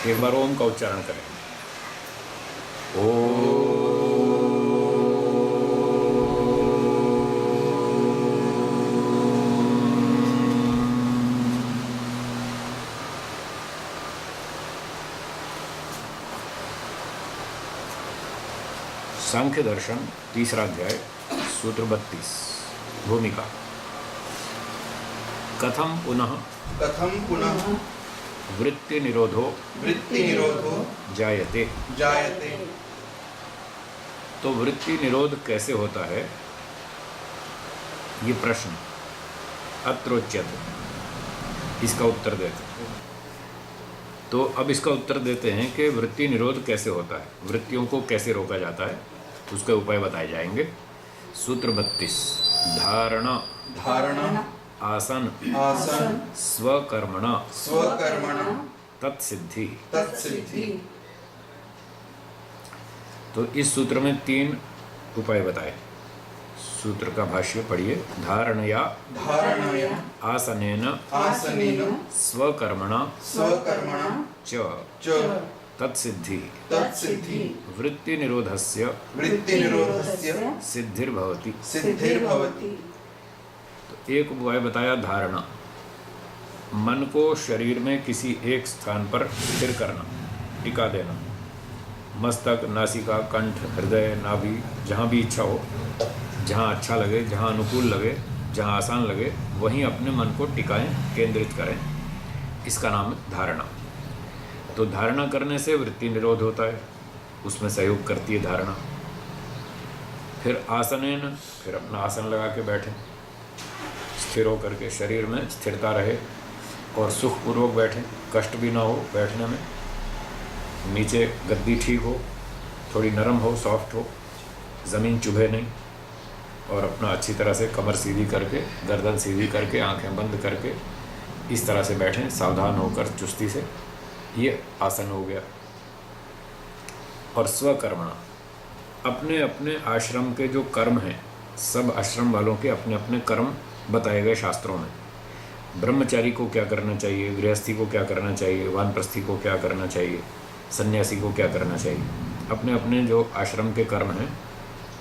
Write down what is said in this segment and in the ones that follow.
एक बार ओम का उच्चारण करें। ओ सांख्य दर्शन तीसरा अध्याय सूत्र 32 भूमिका। कथम पुनः वृत्ति निरोधो जायते। तो वृत्ति निरोध कैसे होता है, ये प्रश्न अत्रोच्यते, इसका उत्तर देते हैं। तो अब इसका उत्तर देते हैं कि वृत्ति निरोध कैसे होता है, वृत्तियों को कैसे रोका जाता है, उसके उपाय बताए जाएंगे। सूत्र 32 धारणा आसन स्वकर्मणा तत्सिद्धि। तो इस सूत्र में 3 उपाय बताए। सूत्र का भाष्य पढ़िए। धारणया आसनेन स्वकर्मणा च तत्सिद्धि वृत्ति निरोधस्य सिद्धिर्भवति। तो एक उपाय बताया धारणा, मन को शरीर में किसी एक स्थान पर स्थिर करना, टिका देना। मस्तक, नासिका, कंठ, हृदय, नाभि, जहाँ भी इच्छा हो, जहाँ अच्छा लगे, जहाँ अनुकूल लगे, जहाँ आसान लगे, वहीं अपने मन को टिकाएं, केंद्रित करें। इसका नाम है धारणा। तो धारणा करने से वृत्ति निरोध होता है, उसमें सहयोग करती है धारणा। फिर आसनेन, फिर अपना आसन लगा के बैठें, स्थिर होकर के शरीर में स्थिरता रहे और सुखपूर्वक बैठें, कष्ट भी ना हो बैठने में। नीचे गद्दी ठीक हो, थोड़ी नरम हो, सॉफ्ट हो, ज़मीन चुभे नहीं, और अपना अच्छी तरह से कमर सीधी करके, गर्दन सीधी करके, आंखें बंद करके इस तरह से बैठें, सावधान होकर, चुस्ती से। ये आसन हो गया। और स्वकर्मणा, अपने अपने आश्रम के जो कर्म हैं, सब आश्रम वालों के अपने अपने कर्म बताए गए शास्त्रों में। ब्रह्मचारी को क्या करना चाहिए, गृहस्थी को क्या करना चाहिए, वानप्रस्थी को क्या करना चाहिए, सन्यासी को क्या करना चाहिए, अपने अपने जो आश्रम के कर्म हैं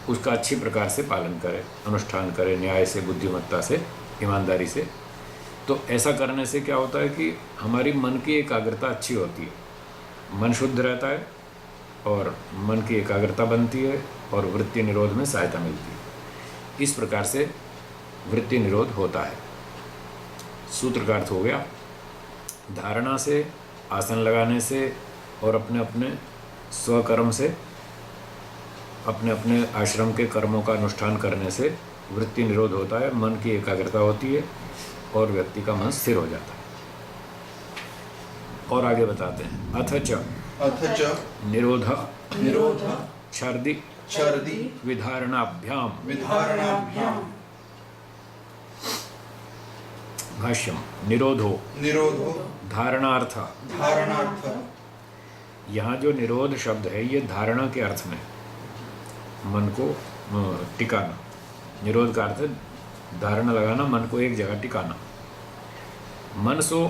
उसका अच्छी प्रकार से पालन करें, अनुष्ठान करें, न्याय से, बुद्धिमत्ता से, ईमानदारी से। तो ऐसा करने से क्या होता है कि हमारी मन की एकाग्रता अच्छी होती है, मन शुद्ध रहता है और मन की एकाग्रता बनती है और वृत्ति निरोध में सहायता मिलती है। इस प्रकार से वृत्ति निरोध होता है। सूत्र का अर्थ हो गया, धारणा से, आसन लगाने से और अपने अपने स्वकर्म से, अपने अपने आश्रम के कर्मों का अनुष्ठान करने से वृत्ति निरोध होता है, मन की एकाग्रता होती है और व्यक्ति का मन स्थिर हो जाता है। और आगे बताते हैं, अथ च निरोध छर्दि विधारणाभ्याम। भाष्यम निरोधो धारणार्थ। यहाँ जो निरोध शब्द है ये धारणा के अर्थ में, मन को टिकाना। निरोध का अर्थ है धारणा लगाना, मन को एक जगह टिकाना। मनसो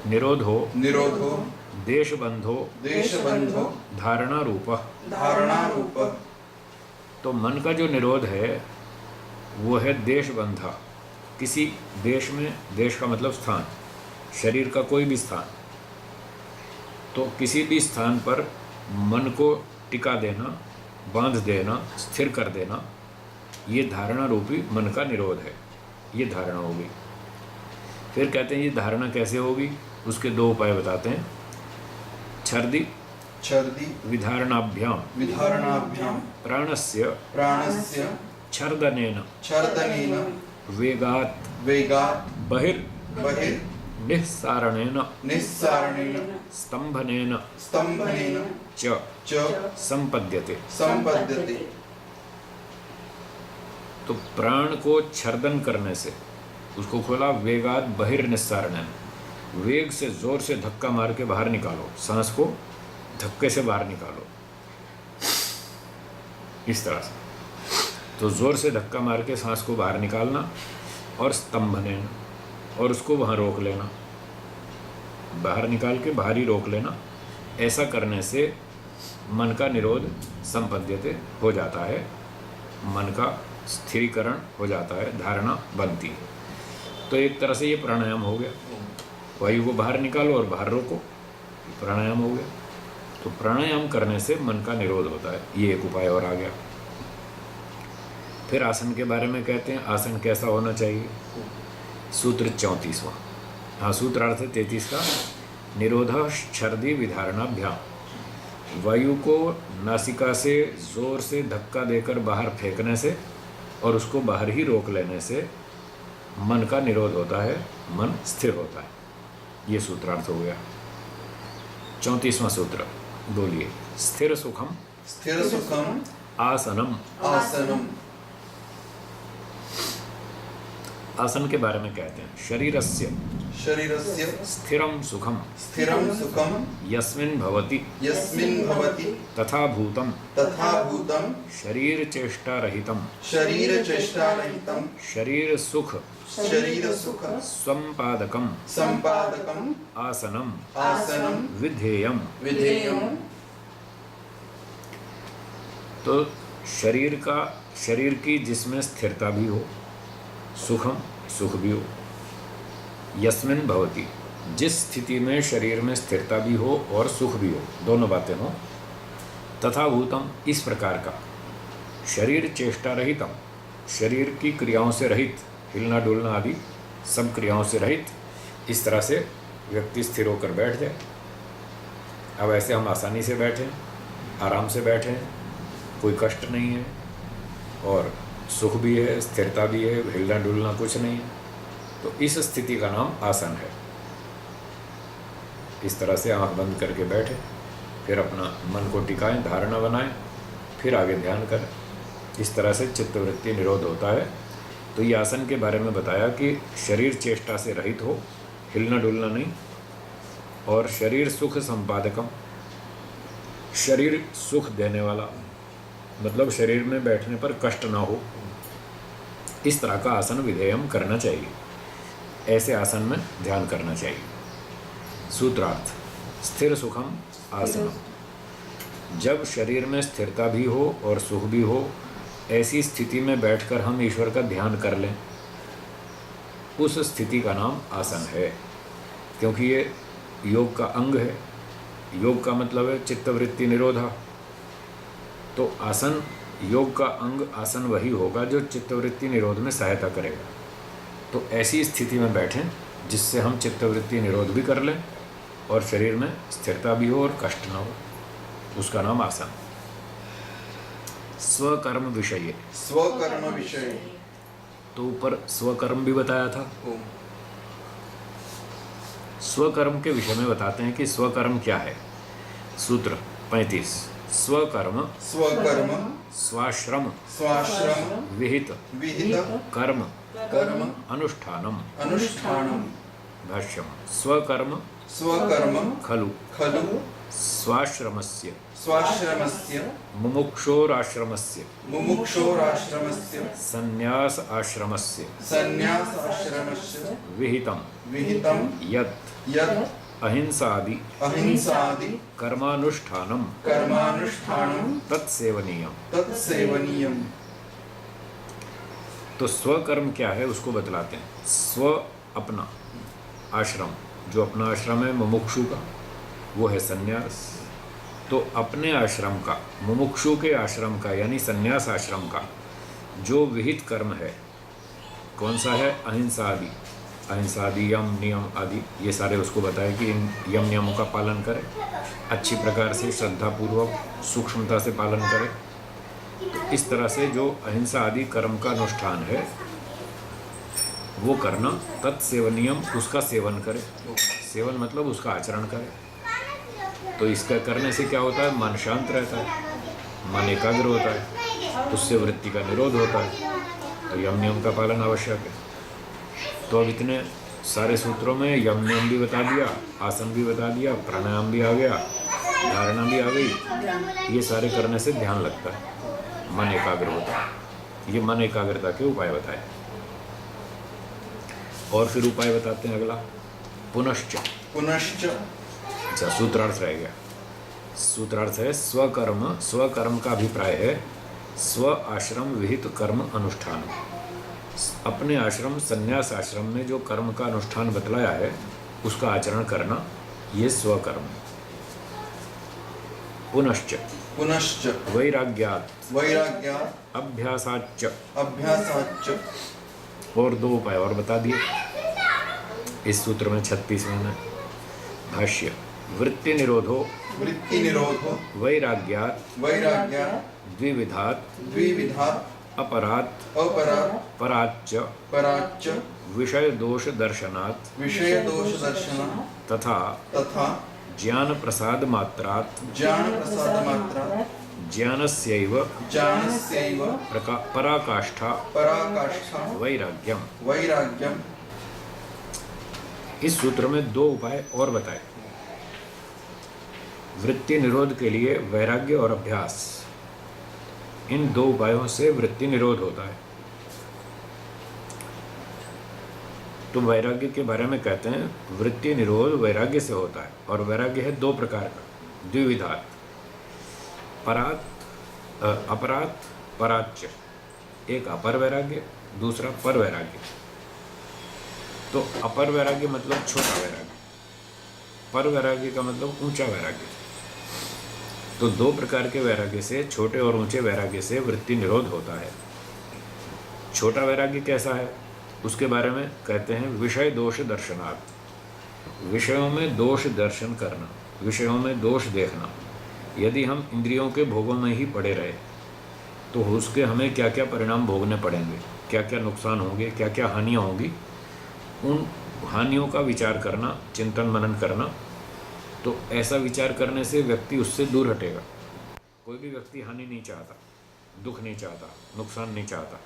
निरोधो देशबंधो धारणा रूप। तो मन का जो निरोध है वो है देशबंधा, किसी देश में, देश का मतलब स्थान, शरीर का कोई भी स्थान। तो किसी भी स्थान पर मन को टिका देना, बांध देना, स्थिर कर देना, ये धारणा रूपी मन का निरोध है। ये धारणा होगी। फिर कहते हैं ये धारणा कैसे होगी, उसके 2 उपाय बताते हैं। छर्दि विधारणाभ्याम प्राणस्य छर्दनेन वेगात् निस्सारणेन स्तंभनेन च संपद्यते। तो प्राण को छर्दन करने से, उसको खोला, वेगात बहिर्निस्सारणेन, वेग से, जोर से धक्का मार के बाहर निकालो, सांस को धक्के से बाहर निकालो, इस तरह से। तो जोर से धक्का मार के सांस को बाहर निकालना, और स्तंभनेन, और उसको वहाँ रोक लेना, बाहर निकाल के बाहर ही रोक लेना। ऐसा करने से मन का निरोध संपद्यते हो जाता है, मन का स्थिरीकरण हो जाता है, धारणा बनती है। तो एक तरह से ये प्राणायाम हो गया, वायु को बाहर निकालो और बाहर रोको, प्राणायाम हो गया। तो प्राणायाम करने से मन का निरोध होता है, ये एक उपाय और आ गया। फिर आसन के बारे में कहते हैं, आसन कैसा होना चाहिए। सूत्र 34वां, हाँ सूत्रार्थ 33 का, निरोध छर्दी विधारणाभ्याम। वायु को नासिका से जोर से धक्का देकर बाहर फेंकने से और उसको बाहर ही रोक लेने से मन का निरोध होता है, मन स्थिर होता है। ये सूत्रार्थ हो गया। 34वां सूत्र बोलिए। स्थिर सुखम आसनम। आसन के बारे में कहते हैं, शरीरस्य स्थिरम सुखम यस्मिन् भवति तथा भूतम शरीर चेष्टा रहितम शरीर सुख संपादकम आसनम विधेयम। तो शरीर की जिसमें स्थिरता भी हो, सुखम सुख भी हो, यस्मिन भवति जिस स्थिति में शरीर में स्थिरता भी हो और सुख भी हो, दोनों बातें हो, तथा भूतम इस प्रकार का, शरीर चेष्टा रहितम शरीर की क्रियाओं से रहित, हिलना डुलना आदि सब क्रियाओं से रहित, इस तरह से व्यक्ति स्थिर होकर बैठ जाए। अब ऐसे हम आसानी से बैठें, आराम से बैठें, कोई कष्ट नहीं है और सुख भी है, स्थिरता भी है, हिलना डुलना कुछ नहीं है, तो इस स्थिति का नाम आसन है। इस तरह से आंख बंद करके बैठे, फिर अपना मन को टिकाएं, धारणा बनाएं, फिर आगे ध्यान करें। इस तरह से चित्तवृत्ति निरोध होता है। तो ये आसन के बारे में बताया कि शरीर चेष्टा से रहित हो, हिलना डुलना नहीं, और शरीर सुख संपादकम शरीर सुख देने वाला, मतलब शरीर में बैठने पर कष्ट ना हो, इस तरह का आसन विधेयम करना चाहिए। ऐसे आसन में ध्यान करना चाहिए। सूत्रार्थ, स्थिर सुखम आसनम। जब शरीर में स्थिरता भी हो और सुख भी हो, ऐसी स्थिति में बैठकर हम ईश्वर का ध्यान कर लें, उस स्थिति का नाम आसन है। क्योंकि ये योग का अंग है। योग का मतलब है चित्तवृत्ति निरोधा। तो आसन, योग का अंग आसन वही होगा जो चित्तवृत्ति निरोध में सहायता करेगा। तो ऐसी स्थिति में बैठें जिससे हम चित्तवृत्ति निरोध भी कर लें और शरीर में स्थिरता भी हो और कष्ट ना हो, उसका नाम आसन। स्वकर्म विषय, तो ऊपर स्वकर्म भी बताया था। स्वकर्म के विषय में बताते हैं कि स्वकर्म क्या है। सूत्र 35, स्वकर्म स्वाश्रम विहित कर्म अनुष्ठानम। भाष्यम, स्वकर्म खलु स्वाश्रमस्य मुमुक्षोराश्रमस्य संन्यास आश्रमस्य विहितम यत् अहिंसादि कर्मानुष्ठानम तत्सेवनीयम। तो स्वकर्म क्या है उसको बतलाते हैं। स्व अपना आश्रम, जो अपना आश्रम है मुमुक्षु का, वो है संन्यास। तो अपने आश्रम का, मुमुक्षु के आश्रम का यानी संन्यास आश्रम का जो विहित कर्म है, कौन सा है? अहिंसा आदि। अहिंसा आदि, यम नियम आदि, ये सारे उसको बताए कि इन यम नियमों का पालन करें, अच्छी प्रकार से श्रद्धापूर्वक सूक्ष्मता से पालन करें। तो इस तरह से जो अहिंसा आदि कर्म का अनुष्ठान है वो करना, तत्सेवनियम, उसका सेवन करें। सेवन मतलब उसका आचरण करें। तो इसका करने से क्या होता है? मन शांत रहता है, मन एकाग्र होता है, उससे वृत्ति का निरोध होता है। तो यम नियम का पालन आवश्यक है। तो अब इतने सारे सूत्रों में यम नियम भी बता दिया, आसन भी बता दिया, प्राणायाम भी आ गया, धारणा भी आ गई। ये सारे करने से ध्यान लगता है, मन एकाग्र होता है। ये मन एकाग्रता के उपाय बताए। और फिर उपाय बताते हैं अगला, पुनश्च पुनश्च। अच्छा, सूत्रार्थ रह गया। सूत्रार्थ है स्वकर्म। स्वकर्म का अभिप्राय है स्व आश्रम विहित कर्म अनुष्ठान। अपने आश्रम संन्यास आश्रम में जो कर्म का अनुष्ठान बतलाया है उसका आचरण करना, ये स्वकर्म है। पुनश्च। पुनश्च वैराग्यात्। वैराग्यात् अभ्यासाच्च। अभ्यासाच्च। और दो उपाय और बता दिए इस सूत्र में 36वें में। भाष्य। वृत्ति निरोधो। वृत्ति निरोधो। वैराग्यात्। वैराग्यात्। द्विविधात्। द्विविधात्। अपरात्। अपरात्। पराच्च। पराच्च। विषय दोष दर्शनात्। विषय दोष दर्शनात्। तथा तथा ज्ञान प्रसाद मात्रात्। ज्ञान प्रसाद मात्रात्। ज्ञानस्यैव ज्ञानस्यैव पराकाष्ठा। पराकाष्ठा। वैराग्यम। वैराग्यम। इस सूत्र में दो उपाय और बताए। वृत्ति निरोध के लिए वैराग्य और अभ्यास, इन दो उपायों से वृत्ति निरोध होता है। तो वैराग्य के बारे में कहते हैं वृत्ति निरोध वैराग्य से होता है, और वैराग्य है दो प्रकार का, द्विविधात्। अपरात् पराच्च। एक अपर वैराग्य, दूसरा पर वैराग्य। तो अपर वैराग्य मतलब छोटा वैराग्य, पर वैराग्य का मतलब ऊंचा वैराग्य। तो दो प्रकार के वैराग्य से, छोटे और ऊंचे वैराग्य से वृत्ति निरोध होता है। छोटा वैराग्य कैसा है उसके बारे में कहते हैं विषय दोष दर्शनार्थ। विषयों में दोष दर्शन करना, विषयों में दोष देखना। यदि हम इंद्रियों के भोगों में ही पड़े रहे तो उसके हमें क्या क्या परिणाम भोगने पड़ेंगे, क्या क्या नुकसान होंगे, क्या क्या हानियाँ होंगी, उन हानियों का विचार करना, चिंतन मनन करना। तो ऐसा विचार करने से व्यक्ति उससे दूर हटेगा। कोई भी व्यक्ति हानि नहीं चाहता, दुख नहीं चाहता, नुकसान नहीं चाहता,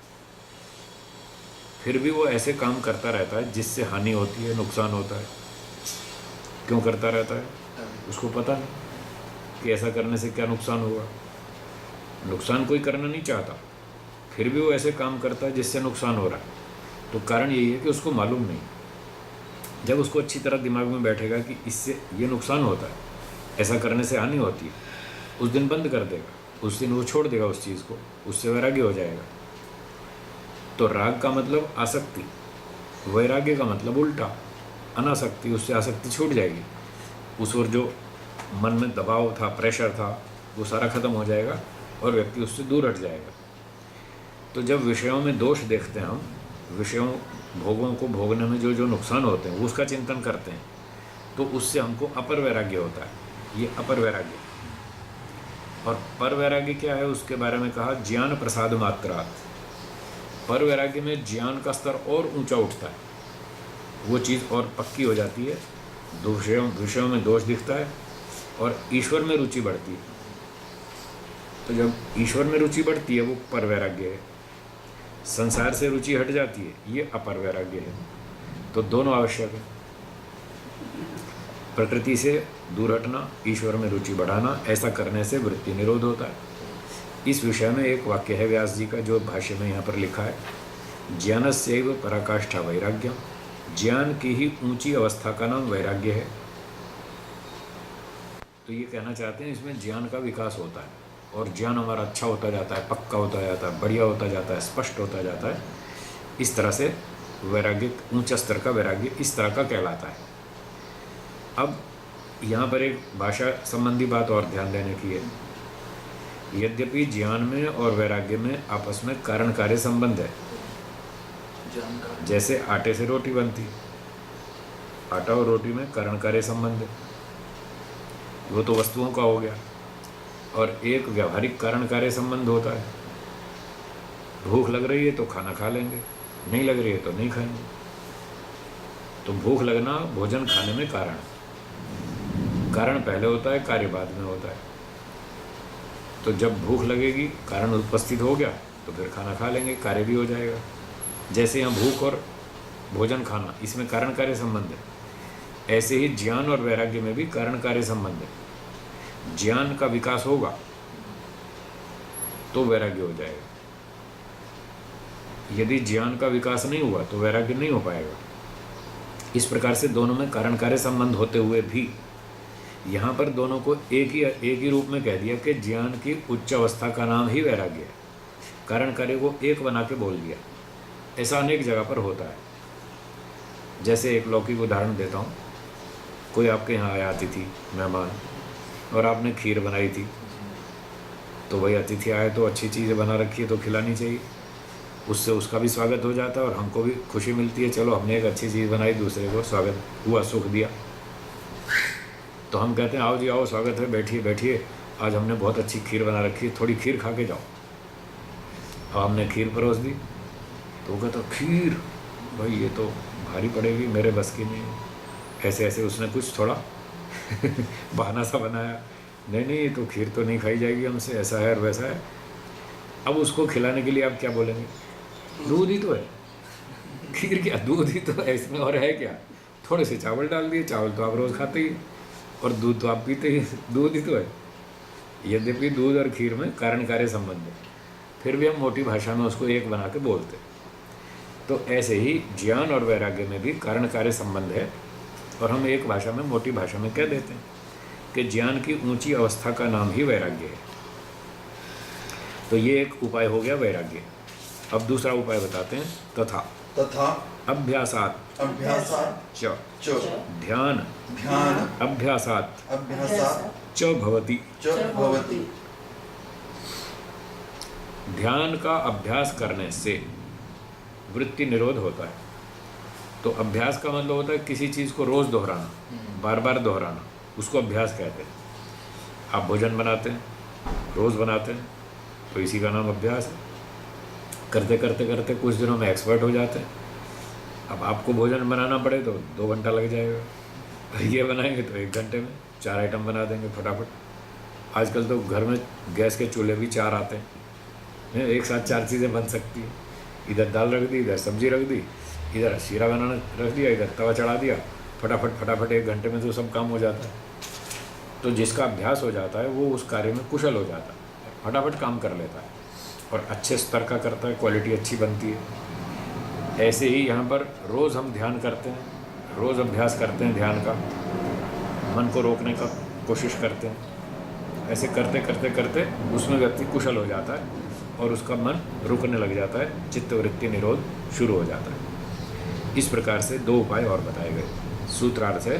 फिर भी वो ऐसे काम करता रहता है जिससे हानि होती है, नुकसान होता है। क्यों करता रहता है? उसको पता नहीं कि ऐसा करने से क्या नुकसान होगा। नुकसान कोई करना नहीं चाहता, फिर भी वो ऐसे काम करता है जिससे नुकसान हो रहा है। तो कारण यही है कि उसको मालूम नहीं। जब उसको अच्छी तरह दिमाग में बैठेगा कि इससे ये नुकसान होता है, ऐसा करने से हानि होती है, उस दिन बंद कर देगा, उस दिन वो छोड़ देगा उस चीज़ को, उससे वैराग्य हो जाएगा। तो राग का मतलब आसक्ति, वैराग्य का मतलब उल्टा, अनासक्ति। उससे आसक्ति छूट जाएगी, उस ओर जो मन में दबाव था, प्रेशर था, वो सारा खत्म हो जाएगा और व्यक्ति उससे दूर हट जाएगा। तो जब विषयों में दोष देखते हैं हम, विषयों भोगों को भोगने में जो जो नुकसान होते हैं उसका चिंतन करते हैं, तो उससे हमको अपर वैराग्य होता है। ये अपर वैराग्य। और पर वैराग्य क्या है उसके बारे में कहा ज्ञान प्रसाद मात्रा। पर वैराग्य में ज्ञान का स्तर और ऊंचा उठता है, वो चीज़ और पक्की हो जाती है, विषयों में दोष दिखता है और ईश्वर में रुचि बढ़ती है। तो जब ईश्वर में रुचि बढ़ती है वो पर वैराग्य है। संसार से रुचि हट जाती है, ये अपर वैराग्य है। तो दोनों आवश्यक है, प्रकृति से दूर हटना, ईश्वर में रुचि बढ़ाना। ऐसा करने से वृत्ति निरोध होता है। इस विषय में एक वाक्य है व्यास जी का जो भाष्य में यहाँ पर लिखा है, ज्ञानस्यैव पराकाष्ठा वैराग्यम। ज्ञान की ही ऊंची अवस्था का नाम वैराग्य है। तो ये कहना चाहते हैं इसमें ज्ञान का विकास होता है और ज्ञान हमारा अच्छा होता जाता है, पक्का होता जाता है, बढ़िया होता जाता है, स्पष्ट होता जाता है। इस तरह से वैराग्य, ऊंचा स्तर का वैराग्य इस तरह का कहलाता है। अब यहाँ पर एक भाषा संबंधी बात और ध्यान देने की है। यद्यपि ज्ञान में और वैराग्य में आपस में कारण कार्य संबंध है। जैसे आटे से रोटी बनती, आटा और रोटी में कारण कार्य संबंध है, वो तो वस्तुओं का हो गया। और एक व्यावहारिक कारण कार्य संबंध होता है। भूख लग रही है तो खाना खा लेंगे, नहीं लग रही है तो नहीं खाएंगे। तो भूख लगना भोजन खाने में कारण, कारण पहले होता है, कार्य बाद में होता है। तो जब भूख लगेगी, कारण उपस्थित हो गया तो फिर खाना खा लेंगे, कार्य भी हो जाएगा। जैसे यहाँ भूख और भोजन खाना, इसमें कारण कार्य संबंध है, ऐसे ही ज्ञान और वैराग्य में भी कारण कार्य संबंध है। ज्ञान का विकास होगा तो वैराग्य हो जाएगा, यदि ज्ञान का विकास नहीं हुआ तो वैराग्य नहीं हो पाएगा। इस प्रकार से दोनों में कारण कार्य संबंध होते हुए भी यहाँ पर दोनों को एक ही रूप में कह दिया कि ज्ञान की उच्च अवस्था का नाम ही वैराग्य है। कारण कार्य को एक बना के बोल दिया। ऐसा अनेक जगह पर होता है। जैसे एक लौकिक उदाहरण देता हूँ। कोई आपके यहाँ आया अतिथि मेहमान और आपने खीर बनाई थी, तो वही अतिथि आए तो अच्छी चीज़ें बना रखी है तो खिलानी चाहिए, उससे उसका भी स्वागत हो जाता है और हमको भी खुशी मिलती है, चलो हमने एक अच्छी चीज़ बनाई, दूसरे को स्वागत हुआ, सुख दिया। तो हम कहते हैं आओ जी आओ, स्वागत है, बैठिए बैठिए, आज हमने बहुत अच्छी खीर बना रखी है, थोड़ी खीर खा के जाओ। अब हमने खीर परोस दी तो वो कहता खीर, भाई ये तो भारी पड़ेगी, मेरे बस की नहीं। ऐसे ऐसे उसने कुछ थोड़ा बहाना सा बनाया, नहीं नहीं तो खीर तो नहीं खाई जाएगी हमसे, ऐसा है और वैसा है। अब उसको खिलाने के लिए आप क्या बोलेंगे? दूध ही तो है, खीर क्या, दूध ही तो है, इसमें और है क्या? थोड़े से चावल डाल दिए, चावल तो आप रोज़ खाते ही और दूध तो आप पीते ही, दूध ही तो है। यद्यपि दूध और खीर में कारण कार्य संबंध है, फिर भी हम मोटी भाषा में उसको एक बना के बोलते। तो ऐसे ही ज्ञान और वैराग्य में भी कारण कार्य संबंध है और हम एक भाषा में मोटी भाषा में कह देते हैं कि ज्ञान की ऊंची अवस्था का नाम ही वैराग्य है। तो ये एक उपाय हो गया वैराग्य। अब दूसरा उपाय बताते हैं, तथा तथा अभ्यासात् अभ्यासात् च च ध्यान ध्यान अभ्यासात् अभ्यासात् च भवति। च भवति। ध्यान का अभ्यास करने से वृत्ति निरोध होता है। तो अभ्यास का मतलब होता है किसी चीज़ को रोज़ दोहराना, बार बार दोहराना, उसको अभ्यास कहते हैं। आप भोजन बनाते हैं, रोज़ बनाते हैं, तो इसी का नाम अभ्यास है। करते करते करते कुछ दिनों में एक्सपर्ट हो जाते हैं। अब आपको भोजन बनाना पड़े तो 2 घंटा लग जाएगा, ये बनाएंगे तो 1 घंटे में 4 आइटम बना देंगे फटाफट। आजकल तो घर में गैस के चूल्हे भी 4 आते हैं, एक साथ 4 चीज़ें बन सकती हैं। इधर दाल रख दी, इधर सब्जी रख दी, इधर शीरा बनाना रख दिया, इधर तवा चढ़ा दिया, फटाफट फटाफट 1 घंटे में तो सब काम हो जाता है। तो जिसका अभ्यास हो जाता है वो उस कार्य में कुशल हो जाता है, फटाफट काम कर लेता है और अच्छे स्तर का करता है, क्वालिटी अच्छी बनती है। ऐसे ही यहाँ पर रोज़ हम ध्यान करते हैं, रोज़ अभ्यास करते हैं ध्यान का, मन को रोकने का कोशिश करते हैं। ऐसे करते करते करते उसमें व्यक्ति कुशल हो जाता है और उसका मन रुकने लग जाता है, चित्तवृत्ति निरोध शुरू हो जाता है। इस प्रकार से 2 उपाय और बताए गए। सूत्रार्थ है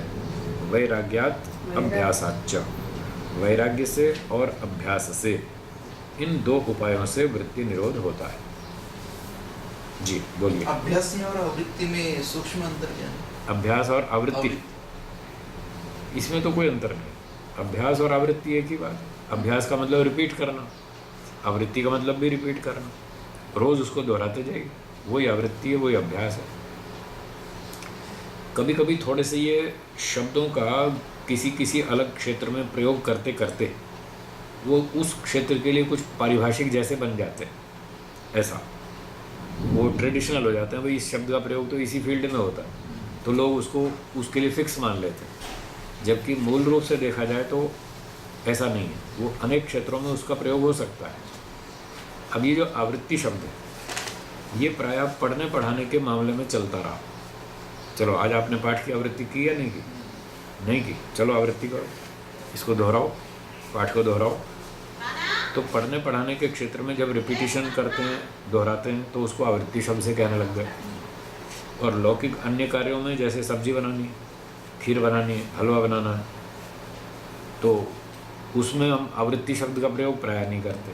वैराग्यात् अभ्यासाच्च, वैराग्य से और अभ्यास से, इन 2 उपायों से वृत्ति निरोध होता है। जी बोलिए। अभ्यास में और आवृत्ति में सूक्ष्म अंतर क्या है? अभ्यास और आवृत्ति, इसमें तो कोई अंतर नहीं। अभ्यास और आवृत्ति एक ही बात है। अभ्यास का मतलब रिपीट करना, आवृत्ति का मतलब भी रिपीट करना, रोज़ उसको दोहराते जाइए, वही आवृत्ति है, वही अभ्यास है। कभी कभी थोड़े से ये शब्दों का किसी अलग क्षेत्र में प्रयोग करते करते वो उस क्षेत्र के लिए कुछ पारिभाषिक जैसे बन जाते हैं, ऐसा वो ट्रेडिशनल हो जाते हैं। भाई इस शब्द का प्रयोग तो इसी फील्ड में होता है, तो लोग उसको उसके लिए फिक्स मान लेते हैं। जबकि मूल रूप से देखा जाए तो ऐसा नहीं है, वो अनेक क्षेत्रों में उसका प्रयोग हो सकता है। अब ये जो आवृत्ति शब्द है ये प्रायः पढ़ने पढ़ाने के मामले में चलता रहा। चलो आज आपने पाठ की आवृत्ति की या नहीं की? नहीं की, चलो आवृत्ति करो, इसको दोहराओ, पाठ को दोहराओ। तो पढ़ने पढ़ाने के क्षेत्र में जब रिपीटिशन करते हैं, दोहराते हैं, तो उसको आवृत्ति शब्द से कहने लग गए। और लौकिक अन्य कार्यों में जैसे सब्जी बनानी है, खीर बनानी है, हलवा बनाना है, तो उसमें हम आवृत्ति शब्द का प्रयोग प्रायः नहीं करते।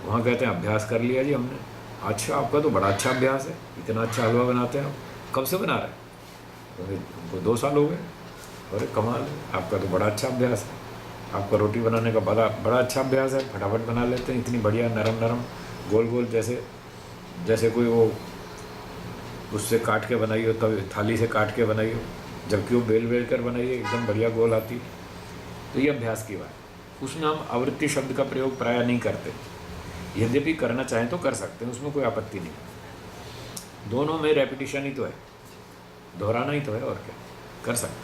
वहाँ कहते हैं अभ्यास कर लिया जी हमने। अच्छा, आपका तो बड़ा अच्छा अभ्यास है, इतना अच्छा हलवा बनाते हैं आप, कब से बना रहे हैं? हमको 2 साल हो गए। अरे कमाल है, आपका तो बड़ा अच्छा अभ्यास है। आपका रोटी बनाने का बड़ा अच्छा अभ्यास है, फटाफट बना लेते हैं, इतनी बढ़िया नरम नरम गोल गोल, जैसे कोई वो उससे काट के बनाई हो, तब थाली से काट के बनाई हो, जबकि वो बेल कर बनाई है, एकदम बढ़िया गोल आती। तो ये अभ्यास की बात। उसमें हम आवृत्ति शब्द का प्रयोग प्रायः नहीं करते, यद्यपि करना चाहें तो कर सकते हैं, उसमें कोई आपत्ति नहीं। दोनों में रेपिटिशन ही तो है, दोहराना ही तो है, और क्या कर सकते हैं।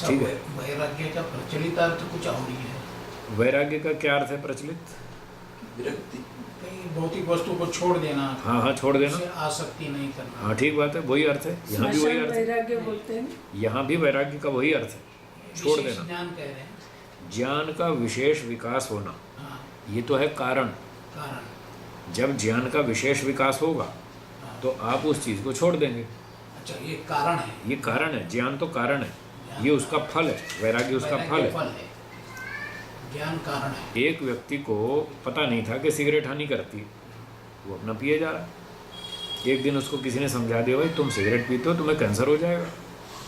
ठीक है। वैराग्य का प्रचलित अर्थ कुछ और ही है। वैराग्य का क्या अर्थ है प्रचलित? विरक्ति। कई भौतिक वस्तु को छोड़ देना, हाँ हाँ, छोड़ देना। उसे आसक्ति नहीं करना। हाँ ठीक बात है, वही अर्थ है, यहाँ भी वही स्मशान अर्थ है। वैराग्य बोलते हैं। यहाँ भी वैराग्य का वही अर्थ है, छोड़ विशेष देना। ज्ञान कह रहे हैं। ज्ञान का विशेष विकास होना, हाँ, ये तो है कारण। कारण। जब ज्ञान का विशेष विकास होगा हाँ, तो आप उस चीज़ को छोड़ देंगे। अच्छा, ये कारण है। ये कारण है, ज्ञान तो कारण है, ये उसका फल है, वैराग्य उसका वैराग्य फल है। ज्ञान कारण है। एक व्यक्ति को पता नहीं था कि सिगरेट हानि करती है, वो अपना पिए जा रहा। एक दिन उसको किसी ने समझा दिया, भाई तुम सिगरेट पीते हो तुम्हें कैंसर हो जाएगा,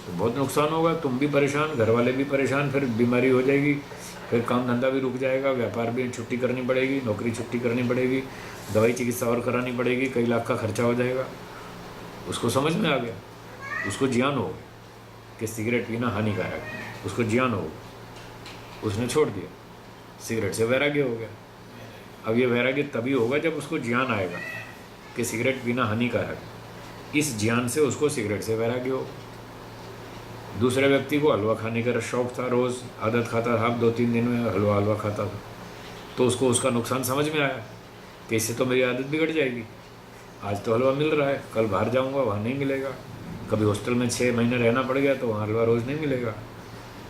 तो बहुत नुकसान होगा, तुम भी परेशान, घर वाले भी परेशान, फिर बीमारी हो जाएगी, फिर काम धंधा भी रुक जाएगा, व्यापार भी छुट्टी करनी पड़ेगी, नौकरी छुट्टी करनी पड़ेगी, दवाई चिकित्सा और करानी पड़ेगी, कई लाख का खर्चा हो जाएगा। उसको समझ में आ गया, उसको ज्ञान हो गया कि सिगरेट पीना हानिकारक है, उसको ज्ञान हो गया, उसने छोड़ दिया, सिगरेट से वैराग्य हो गया। अब ये वैराग्य तभी होगा जब उसको ज्ञान आएगा कि सिगरेट पीना हानिकारक है। इस ज्ञान से उसको सिगरेट से वैराग्य हो। दूसरे व्यक्ति को हलवा खाने का शौक़ था, रोज़ आदत खाता था, 2-3 दिन में हलवा खाता था, तो उसको उसका नुकसान समझ में आया कि इससे तो मेरी आदत बिगड़ जाएगी। आज तो हलवा मिल रहा है, कल बाहर जाऊंगा वहाँ नहीं मिलेगा, कभी हॉस्टल में 6 महीने रहना पड़ गया तो वहाँ हलवा रोज़ नहीं मिलेगा,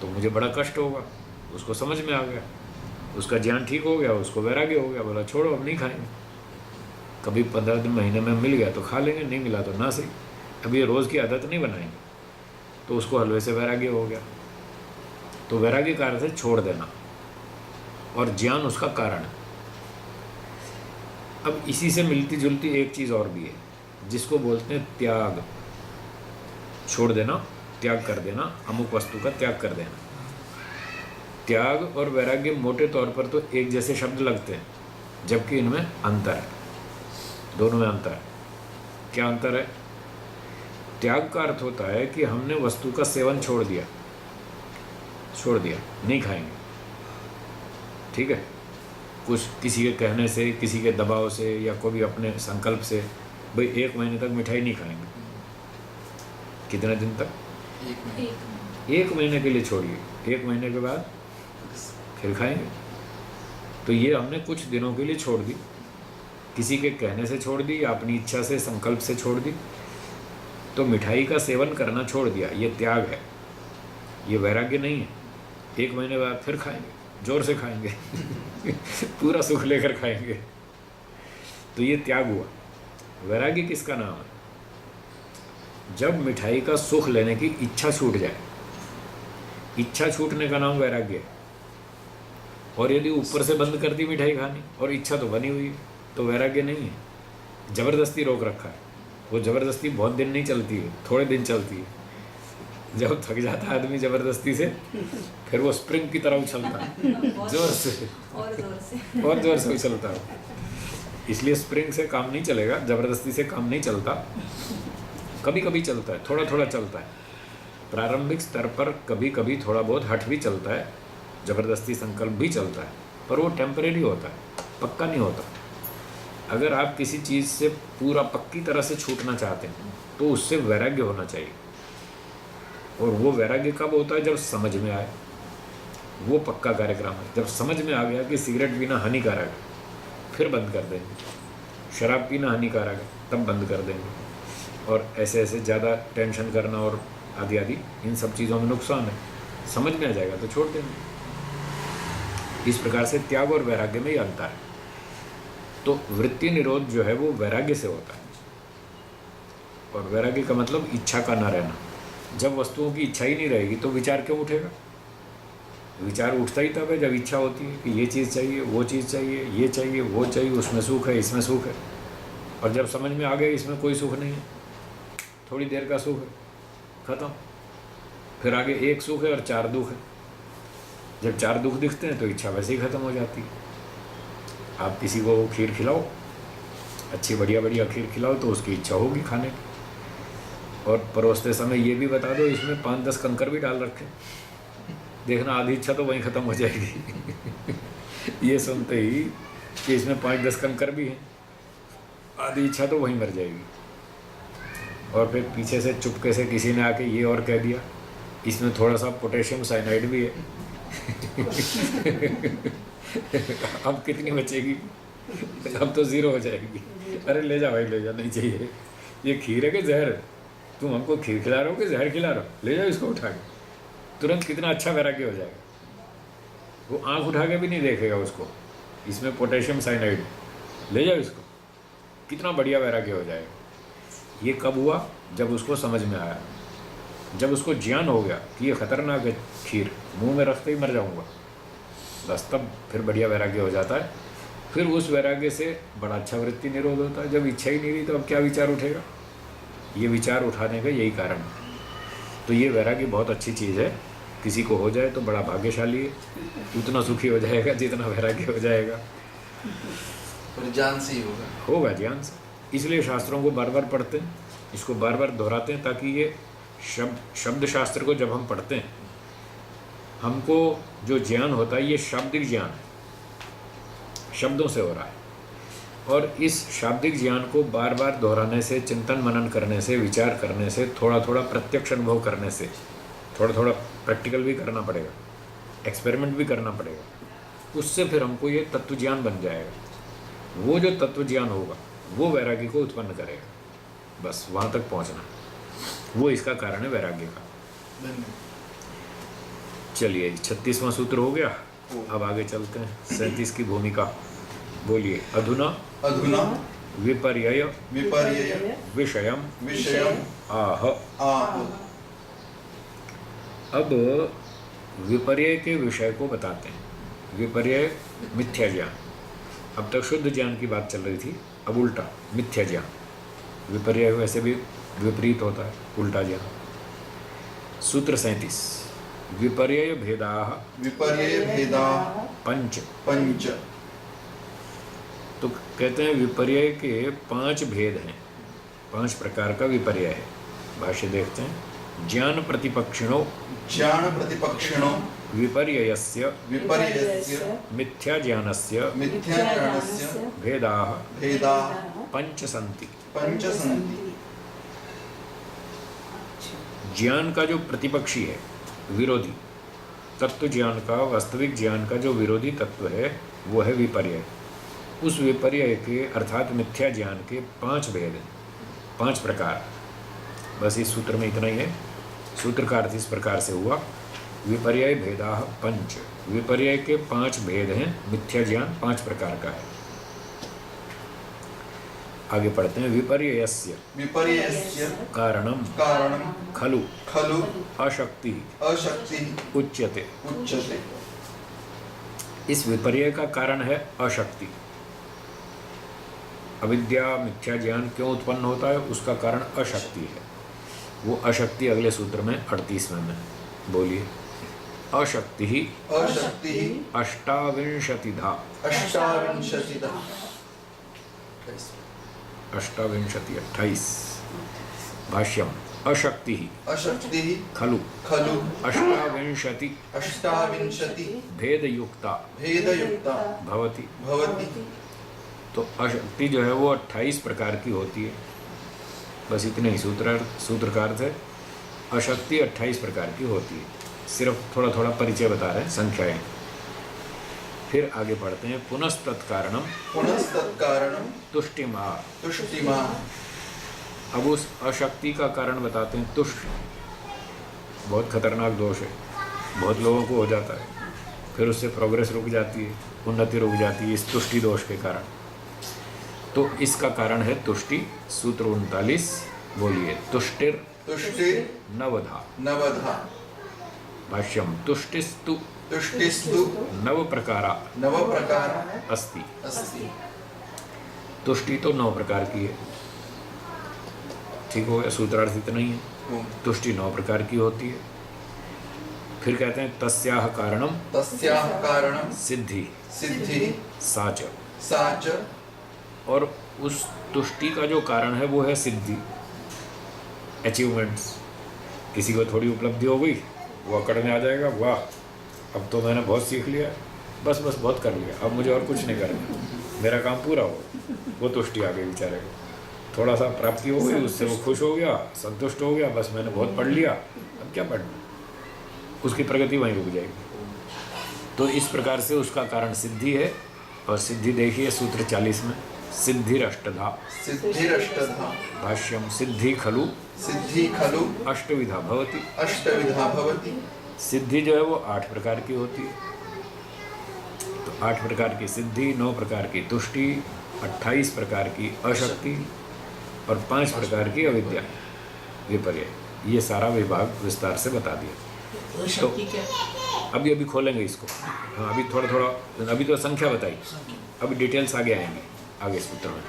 तो मुझे बड़ा कष्ट होगा। उसको समझ में आ गया, उसका ज्ञान ठीक हो गया, उसको वैराग्य हो गया, बोला छोड़ो अब नहीं खाएंगे, कभी 15 दिन महीने में मिल गया तो खा लेंगे, नहीं मिला तो ना सही, अब ये रोज़ की आदत नहीं बनाएंगे। तो उसको हलवे से वैराग्य हो गया। तो वैराग्य का अर्थ है छोड़ देना, और ज्ञान उसका कारण है। अब इसी से मिलती जुलती एक चीज़ और भी है जिसको बोलते हैं त्याग। छोड़ देना, त्याग कर देना, अमुक वस्तु का त्याग कर देना। त्याग और वैराग्य मोटे तौर पर तो एक जैसे शब्द लगते हैं, जबकि इनमें अंतर है, दोनों में अंतर है। क्या अंतर है? त्याग का अर्थ होता है कि हमने वस्तु का सेवन छोड़ दिया, नहीं खाएंगे, ठीक है, कुछ किसी के कहने से, किसी के दबाव से, या कोई भी अपने संकल्प से, भाई 1 महीने तक मिठाई नहीं खाएंगे। कितने दिन तक? 1 महीने। 1 महीने के लिए छोड़िए, 1 महीने के बाद फिर खाएंगे। तो ये हमने कुछ दिनों के लिए छोड़ दी, किसी के कहने से छोड़ दी, या अपनी इच्छा से, संकल्प से छोड़ दी, तो मिठाई का सेवन करना छोड़ दिया, ये त्याग है, ये वैराग्य नहीं है। 1 महीने बाद फिर खाएंगे, जोर से खाएंगे पूरा सुख लेकर खाएंगे, तो ये त्याग हुआ। वैराग्य किसका नाम है? जब मिठाई का सुख लेने की इच्छा छूट जाए, इच्छा छूटने का नाम वैराग्य है। और यदि ऊपर से बंद कर दी मिठाई खानी और इच्छा तो बनी हुई है, तो वैराग्य नहीं है, ज़बरदस्ती रोक रखा है। वो ज़बरदस्ती बहुत दिन नहीं चलती है, थोड़े दिन चलती है। जब थक जाता है आदमी ज़बरदस्ती से, फिर वो स्प्रिंग की तरह उछलता है, जोर से और जोर से उछलता है। इसलिए स्प्रिंग से काम नहीं चलेगा, ज़बरदस्ती से काम नहीं चलता, कभी कभी चलता है, थोड़ा थोड़ा चलता है। प्रारंभिक स्तर पर कभी कभी थोड़ा बहुत हठ भी चलता है, ज़बरदस्ती संकल्प भी चलता है, पर वो टेम्परेरी होता है, पक्का नहीं होता। अगर आप किसी चीज़ से पूरा पक्की तरह से छूटना चाहते हैं तो उससे वैराग्य होना चाहिए। और वो वैराग्य कब होता है? जब समझ में आए, वो पक्का कार्यक्रम है। जब समझ में आ गया कि सिगरेट पीना हानिकारक है, फिर बंद कर देंगे। शराब पीना हानिकारक है, तब बंद कर देंगे। और ऐसे ऐसे ज़्यादा टेंशन करना और आदि आदि, इन सब चीज़ों में नुकसान है। समझ में आ जाएगा तो छोड़ देंगे। इस प्रकार से त्याग और वैराग्य में ही अंतर है। तो वृत्ति निरोध जो है वो वैराग्य से होता है। और वैराग्य का मतलब इच्छा का ना रहना। जब वस्तुओं की इच्छा ही नहीं रहेगी तो विचार क्यों उठेगा? विचार उठता ही तब है जब इच्छा होती है कि ये चीज़ चाहिए, वो चीज़ चाहिए, ये चाहिए, वो चाहिए, उसमें सुख है, इसमें सुख है। और जब समझ में आ गया इसमें कोई सुख नहीं है, थोड़ी देर का सुख है, ख़त्म। फिर आगे एक सुख है और 4 दुख है। जब 4 दुख दिखते हैं तो इच्छा वैसे ही ख़त्म हो जाती है। आप किसी को खीर खिलाओ, अच्छी बढ़िया बढ़िया खीर खिलाओ, तो उसकी इच्छा होगी खाने की। और परोसते समय ये भी बता दो इसमें 5-10 कंकर भी डाल रखें, देखना आधी इच्छा तो वहीं ख़त्म हो जाएगी। ये सुनते ही कि इसमें 5-10 कंकर भी हैं, आधी इच्छा तो वहीं मर जाएगी। और फिर पीछे से चुपके से किसी ने आके ये और कह दिया इसमें थोड़ा सा पोटेशियम साइनाइड भी है। अब कितनी बचेगी? अब तो ज़ीरो हो जाएगी। अरे ले जा भाई, ले जा, नहीं चाहिए। ये खीर है कि जहर? तुम हमको खीर खिला रहे हो कि जहर खिला रहे हो? ले जाओ इसको उठा के। तुरंत कितना अच्छा वैराग्य हो जाएगा। वो आंख उठा के भी नहीं देखेगा उसको, इसमें पोटेशियम साइनाइड, ले जाओ इसको। कितना बढ़िया वैराग्य हो जाएगा। ये कब हुआ? जब उसको समझ में आया, जब उसको ज्ञान हो गया कि ये खतरनाक है खीर, मुंह में रखते ही मर जाऊंगा, बस तब फिर बढ़िया वैराग्य हो जाता है। फिर उस वैराग्य से बड़ा अच्छा वृत्ति निरोध होता है। जब इच्छा ही नहीं रही तो अब क्या विचार उठेगा? ये विचार उठाने का यही कारण है। तो ये वैराग्य बहुत अच्छी चीज़ है। किसी को हो जाए तो बड़ा भाग्यशाली है, उतना सुखी हो जाएगा जितना वैराग्य हो जाएगा। पर ज्ञान से ही होगा ज्ञान से। इसलिए शास्त्रों को बार बार पढ़ते हैं, इसको बार बार दोहराते हैं, ताकि ये शब्द शास्त्र को जब हम पढ़ते हैं, हमको जो ज्ञान होता है ये शाब्दिक ज्ञान है, शब्दों से हो रहा है। और इस शाब्दिक ज्ञान को बार बार दोहराने से, चिंतन मनन करने से, विचार करने से, थोड़ा थोड़ा प्रत्यक्ष अनुभव करने से, थोड़ा थोड़ा प्रैक्टिकल भी करना पड़ेगा, एक्सपेरिमेंट भी करना पड़ेगा, उससे फिर हमको ये तत्व ज्ञान बन जाएगा। वो जो तत्व ज्ञान होगा वो वैराग्य को उत्पन्न करेगा। बस वहाँ तक पहुँचना, वो इसका कारण है वैराग्य का। चलिए 36वां सूत्र हो गया। अब आगे चलते हैं 37 की भूमिका। बोलिए। अधुना अधुना विपर्यय विपर्यय विषयम विषयम आह। आह। अब विपर्यय के विषय को बताते हैं। विपर्यय मिथ्या ज्ञान। अब तक शुद्ध ज्ञान की बात चल रही थी, अब उल्टा मिथ्या ज्ञान। विपर्यय वैसे भी विपरीत होता है, उल्टा ज्ञान। सूत्र 37। विपर्यय भेदाः विपर्यय भेदा पंच। पंच। तो कहते हैं विपर्यय के 5 भेद हैं, 5 प्रकार का विपर्यय है। भाष्य देखते हैं। ज्ञान प्रतिपक्षिणो ज्ञान प्रतिपक्षिणो विपर्ययस्य विपर्ययस्य मिथ्या ज्ञानस्य मिथ्याज्ञानस्य भेदाः भेदा पंच सन्ति। पंच सन्ति। ज्ञान का जो प्रतिपक्षी है, विरोधी तत्व ज्ञान का, वास्तविक ज्ञान का जो विरोधी तत्व है वो है विपर्यय। उस विपर्यय के अर्थात मिथ्या ज्ञान के 5 भेद हैं, 5 प्रकार। बस इस सूत्र में इतना ही है। सूत्र का अर्थ इस प्रकार से हुआ। विपर्यय भेदाः पंच। विपर्यय के 5 भेद हैं। मिथ्या ज्ञान 5 प्रकार का है। आगे पढ़ते हैं। विपर्ययस्य विपर्ययस्य कारणम कारणम खलु खलु अशक्ति अशक्ति उच्यते। उच्यते। इस विपर्यय का कारण है अशक्ति। अविद्या मिथ्या ज्ञान क्यों उत्पन्न होता है, उसका कारण अशक्ति है। वो अशक्ति अगले सूत्र में 38वें में। बोलिए। अशक्ति ही अशक्ति अष्टाविंशतिधा। अष्टाविंशतिः। 28 भाष्यम। अशक्ति ही अशक्ति खलु खलु अष्टाविंशति अष्टाविंशति भेदयुक्ता भेदयुक्ता भवति। भवति। तो अशक्ति जो है वो 28 प्रकार की होती है। बस इतने ही सूत्र का अर्थ है। अशक्ति 28 प्रकार की होती है। सिर्फ थोड़ा थोड़ा परिचय बता रहे हैं, संख्याएं। फिर आगे बढ़ते हैं। पुनस्तत्कारणम पुनस्तत्कारणम तुष्टिमा। तुष्टिमा। अब उस अशक्ति का कारण बताते हैं तुष्ट। बहुत खतरनाक दोष है, बहुत लोगों को हो जाता है, फिर उससे प्रोग्रेस रुक जाती है, उन्नति रुक जाती है इस तुष्टि दोष के कारण। तो इसका कारण है तुष्टि। सूत्र 39। बोलिए। तुष्टिर तुष्टिर नवधा। नवधा। भाष्यम। तुष्टिस्तु तुष्टिस्तु नव प्रकारा नव प्रकार अस्ति। अस्ति। तुष्टि तो 9 प्रकार की है। ठीक हो गया, सूत्रार्थ इतना ही है। तुष्टि 9 प्रकार की होती है। फिर कहते हैं तस्याह कारणम तस्याह कारणम सिद्धि सिद्धि साच। साच। और उस तुष्टि का जो कारण है वो है सिद्धि, अचीवमेंट्स। किसी को थोड़ी उपलब्धि हो गई, वो अकड़ में आ जाएगा, वाह अब तो मैंने बहुत सीख लिया, बस बहुत कर लिया, अब मुझे और कुछ नहीं करना, मेरा काम पूरा हो। वो तुष्टि आ गई बेचारे को। थोड़ा सा प्राप्ति हो गई, उससे वो खुश हो गया, संतुष्ट हो गया, बस मैंने बहुत पढ़ लिया, अब क्या पढ़ना, उसकी प्रगति वहीं रुक जाएगी। तो इस प्रकार से उसका कारण सिद्धि है और सिद्धि देखिए सूत्र 40 में, सिद्धिरष्टधा। सिद्धिरष्टधा। भाष्यम सिद्धि खलु सिद्धि खलु अष्टविधा भवति। अष्टविधा भवति। सिद्धि जो है वो 8 प्रकार की होती है। तो 8 प्रकार की सिद्धि, 9 प्रकार की तुष्टि, 28 प्रकार की अशक्ति और 5 प्रकार की अविद्या, विपर्य। ये सारा विभाग विस्तार से बता दिया। वो शक्ति क्या? अभी खोलेंगे इसको। हाँ, अभी थोड़ा अभी तो संख्या बताई, अभी डिटेल्स आगे आएंगे आगे सूत्र में।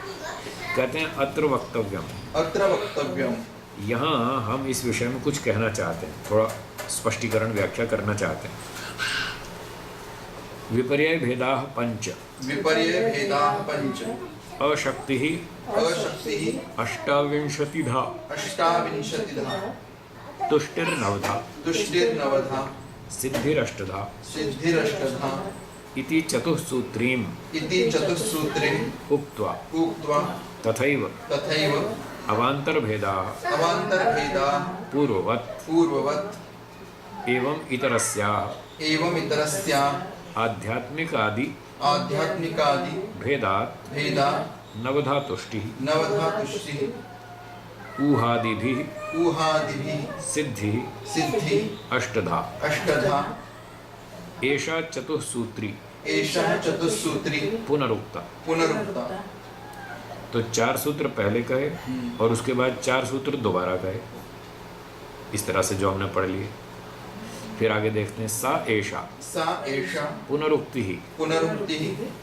कहते हैं अत्र वक्तव्यम। अत्र वक्तव्यम। यहाँ हम इस विषय में कुछ कहना चाहते हैं, थोड़ा स्पष्टीकरण व्याख्या करना चाहते हैं। विपर्य भेदा पंच। विपर्य भेदा पंच। अशक्ति अशक्ति अष्टाविंशतिधा। अष्टाविंशतिधा। तुष्टिर्नवधा। तुष्टिर्नवधा। सिद्धिरष्टधा। सिद्धिरष्टधा। इति चतुःसूत्रीम् इति चतुःसूत्रीम् उक्त्वा उक्त्वा तथैव तथैव अवान्तरभेदाः अवान्तरभेदाः पूर्ववत् पूर्ववत् एवं इतरस्याः एवमितरस्याः आध्यात्मिकादि आध्यात्मिकादि भेदात् भेदात् नवधा तुष्टिः नवधा तुष्टिः ऊहादिभिः ऊहादिभिः सिद्धिः सिद्धिः अष्टधा। अष्टधा। एषा चतुःसूत्री एषा चतुःसूत्री पुनरुक्ता। पुनरुक्ता। तो 4 सूत्र पहले कहे और उसके बाद 4 सूत्र दोबारा कहे, इस तरह से जो हमने पढ़ लिए। फिर आगे देखते हैं सा एषा पुनरुक्ति पुनरुक्ति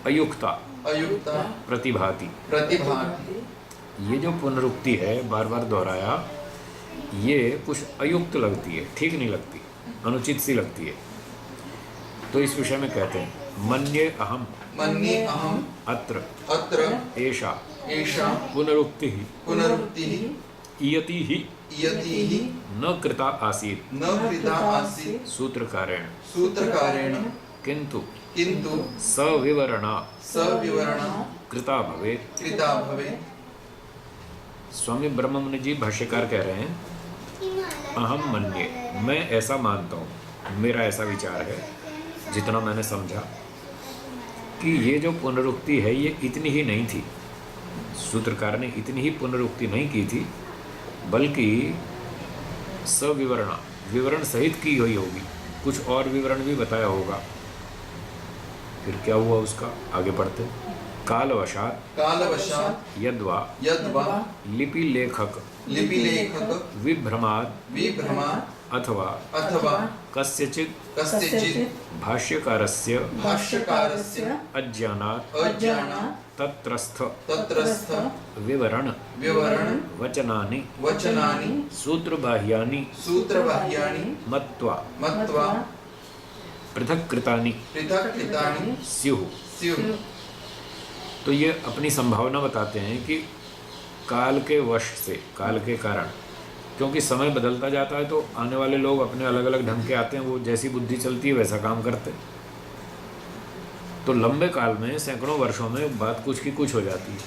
अयुक्ता अयुक्ता प्रतिभाति। प्रतिभाति। ये जो पुनरुक्ति है बार बार दोहराया, ये कुछ अयुक्त लगती है, ठीक नहीं लगती, अनुचित सी लगती है। तो इस विषय में कहते हैं मन्ये अहम अत्र एषा पुनरुक्ति इयति ही न कृता आसीत् सूत्रकारेण किंतु सविवरणा कृता भवेत्। स्वामी ब्रह्ममुनि जी भाष्यकार कह रहे हैं अहम मन्ये, मैं ऐसा मानता हूँ, मेरा ऐसा विचार है, जितना मैंने समझा कि ये जो पुनरुक्ति है ये इतनी ही नहीं थी, सूत्रकार ने इतनी ही पुनरुक्ति नहीं की थी, बल्कि सविवरणा विवरण सहित की हुई होगी, कुछ और विवरण भी बताया होगा। फिर क्या हुआ उसका, आगे पढ़ते। कालवशात यद्वा लिपि लेखक विभ्रमात् अथवा कस्यचित् भाष्यकारस्य अज्ञानात् तत्रस्थ विवरण वचनानि सूत्रबाह्यानि मत्वा पृथक्कृतानि स्युः। तो ये अपनी संभावना बताते हैं कि काल के वश से, काल के कारण, क्योंकि समय बदलता जाता है तो आने वाले लोग अपने अलग अलग ढंग के आते हैं, वो जैसी बुद्धि चलती है वैसा काम करते हैं। तो लंबे काल में, सैकड़ों वर्षों में बात कुछ की कुछ हो जाती है,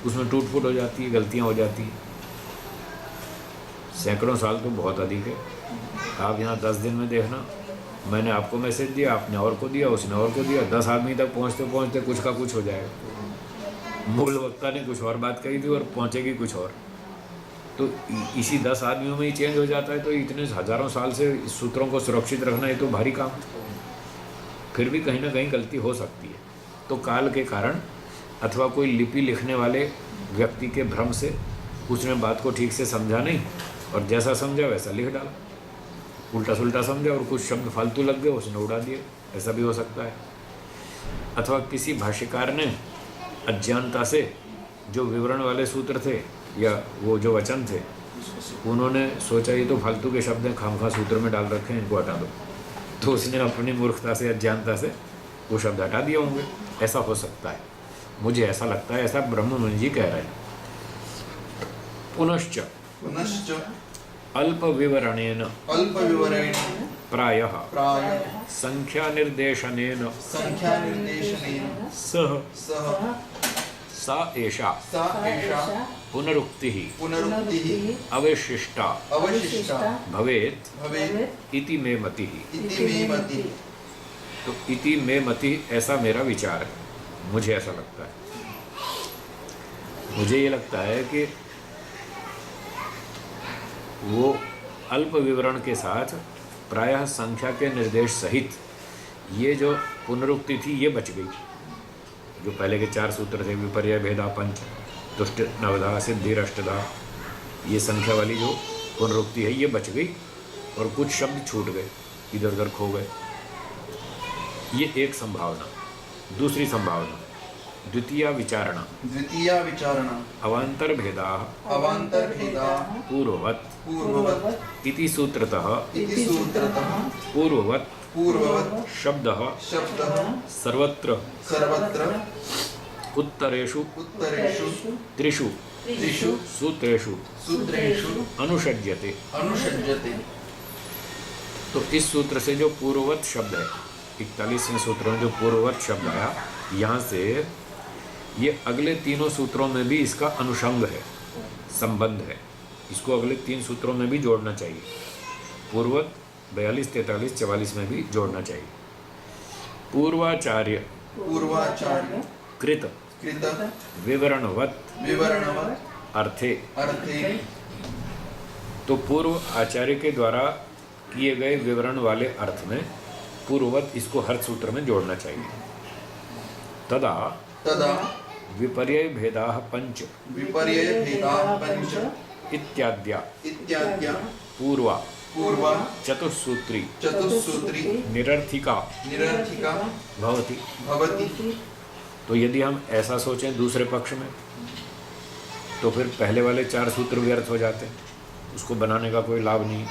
उसमें टूट फूट हो जाती है, गलतियां हो जाती हैं। सैकड़ों साल तो बहुत अधिक है। आप यहाँ 10 दिन में देखना, मैंने आपको मैसेज दिया, आपने और को दिया, उसने और को दिया, 10 आदमी तक पहुँचते पहुँचते कुछ का कुछ हो जाएगा। मूल वक्ता ने कुछ और बात कही थी और पहुँचेगी कुछ और। तो इसी 10 आदमियों में ही चेंज हो जाता है। तो इतने हजारों साल से इस सूत्रों को सुरक्षित रखना ये तो भारी काम है। फिर भी कहीं ना कहीं गलती हो सकती है। तो काल के कारण अथवा कोई लिपि लिखने वाले व्यक्ति के भ्रम से उसने बात को ठीक से समझा नहीं और जैसा समझा वैसा लिख डाला, उल्टा सुल्टा समझा और कुछ शब्द फालतू लग गए, उसने उड़ा दिए, ऐसा भी हो सकता है। अथवा किसी भाष्यकार ने अज्ञानता से जो विवरण वाले सूत्र थे या वो जो वचन थे, उन्होंने सोचा ये तो फालतू के शब्द हैं, खामखा सूत्र में डाल रखे हैं, इनको हटा दो, तो उसने अपनी मूर्खता से, अज्ञानता से वो शब्द हटा दिए होंगे। ऐसा हो सकता है, मुझे ऐसा लगता है, ऐसा ब्रह्ममुनि जी कह रहे हैं। पुनश्च अल्प विवरणेन प्रायः संख्या निर्देशनेन सह सा एषा पुनरुक्तिः अवशिष्टा भवेत् इति मे मतिः। तो इति मे मति, ऐसा मेरा विचार है। मुझे ऐसा लगता है। मुझे ये लगता है कि वो अल्प विवरण के साथ प्रायः संख्या के निर्देश सहित ये जो पुनरुक्ति थी ये बच गई। जो पहले के 4 सूत्र थे, विपर्य भेदा पंच, तुष्ट नवधा, सिद्धिरष्टधा, ये संख्या वाली जो पुनरुक्ति है ये बच गई और कुछ शब्द छूट गए, इधर उधर खो गए। ये एक संभावना। दूसरी संभावना, द्वितीया विचारणा। द्वितीया विचारणा। अवान्तर भेदा अवान्तर भेदा पूर्ववत् पूर्ववत् इति सूत्रतः इति सूत्रतः पूर्ववत् पूर्ववत् शब्दः शब्दः सर्वत्र सर्वत्र उत्तरेषु उत्तरेषु त्रिषु त्रिषु सूत्रेषु सूत्रेषु अनुषज्यते। अनुषज्यते। तो इस सूत्र से जो पूर्ववत् शब्द है, 41वें सूत्र में जो पूर्ववत् शब्द आया, यहाँ से ये अगले तीनों सूत्रों में भी इसका अनुषंग है, संबंध है। इसको अगले 3 सूत्रों में भी जोड़ना चाहिए। पूर्ववत् 42, 43, 44 में भी जोड़ना चाहिए। पूर्वाचार्य पूर्वाचार्य कृत कृत विवरणवत् विवरणवत् अर्थे। अर्थे। तो पूर्व आचार्य के द्वारा किए गए विवरण वाले अर्थ में पूर्ववत् इसको हर सूत्र में जोड़ना चाहिए। तदा तदा विपर्य भेदा पंच विपर्य भेदा पंच इत्याद्या इत्याद्या पूर्वा पूर्वा चतुस्सूत्री चतुस्सूत्री निरर्थिका निरर्थिका भवति। भवति। तो यदि हम ऐसा सोचें दूसरे पक्ष में, तो फिर पहले वाले 4 सूत्र व्यर्थ हो जाते हैं, उसको बनाने का कोई लाभ नहीं,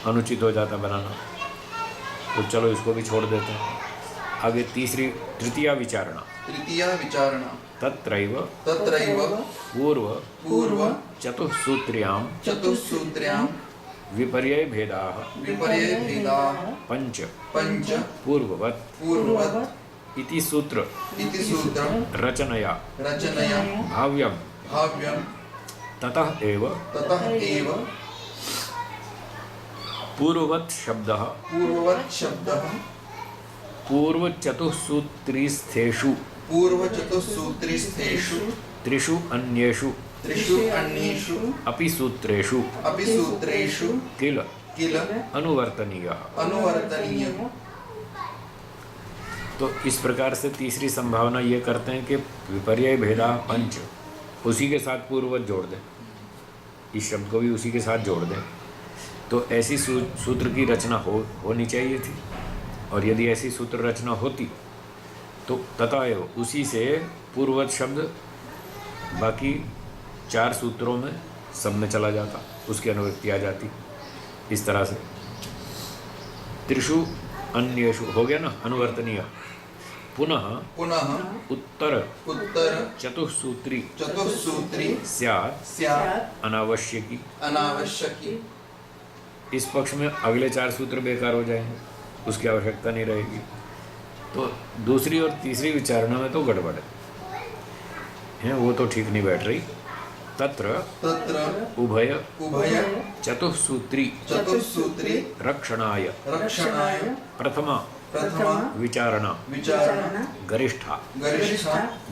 अनुचित हो जाता बनाना। तो चलो इसको भी छोड़ देते हैं। आगे तृतीया विचारणा। तृतीया विचारणा। तत्रैव तत्रैव पूर्व पूर्व चतुस्सूत्र्यां चतुस्सूत्र्यां विपर्य भेदाः विपर्य भेदाः पंच पंच पूर्ववत् पूर्ववत् इति सूत्र इति सूत्रं रचनया रचनया भाव्यं भाव्यं ततः एव ततः एव पूर्ववत् शब्दः पूर्ववत् शब्दः पूर्वचतुस्सूत्रीस्थेषु पूर्वचतुस्सूत्रीस्थेषु त्रिषु अन्येषु त्रिषु अन्येषु अपि सूत्रेषु अपि सूत्रेषु किल किल अनुवर्तनीयः। अनुवर्तनीयः। तो इस प्रकार से तीसरी संभावना ये करते हैं कि विपर्य भेदा पंच, उसी के साथ पूर्ववत् जोड़ दें, इस शब्द को भी उसी के साथ जोड़ दें। तो ऐसी सूत्र की रचना होनी चाहिए थी। और यदि ऐसी सूत्र रचना होती तो तथा एव उसी से पूर्ववत् शब्द बाकी 4 सूत्रों में सब में चला जाता, उसकी अनुवृत्ति आ जाती। इस तरह से त्रिषु अन्येषु हो गया ना अनुवर्तनीय। पुनः पुनः उत्तर चतुस्सूत्री चतुस्सूत्री स्यात् अनावश्यकी। अनावश्यकी। इस पक्ष में अगले 4 सूत्र बेकार हो जाएंगे, उसकी आवश्यकता नहीं रहेगी। तो दूसरी और तीसरी विचारणा में तो गड़बड़ है, वो तो ठीक नहीं बैठ रही। तत्र उभय चतुस्सूत्री रक्षणाय प्रथमा विचारणा गरिष्ठा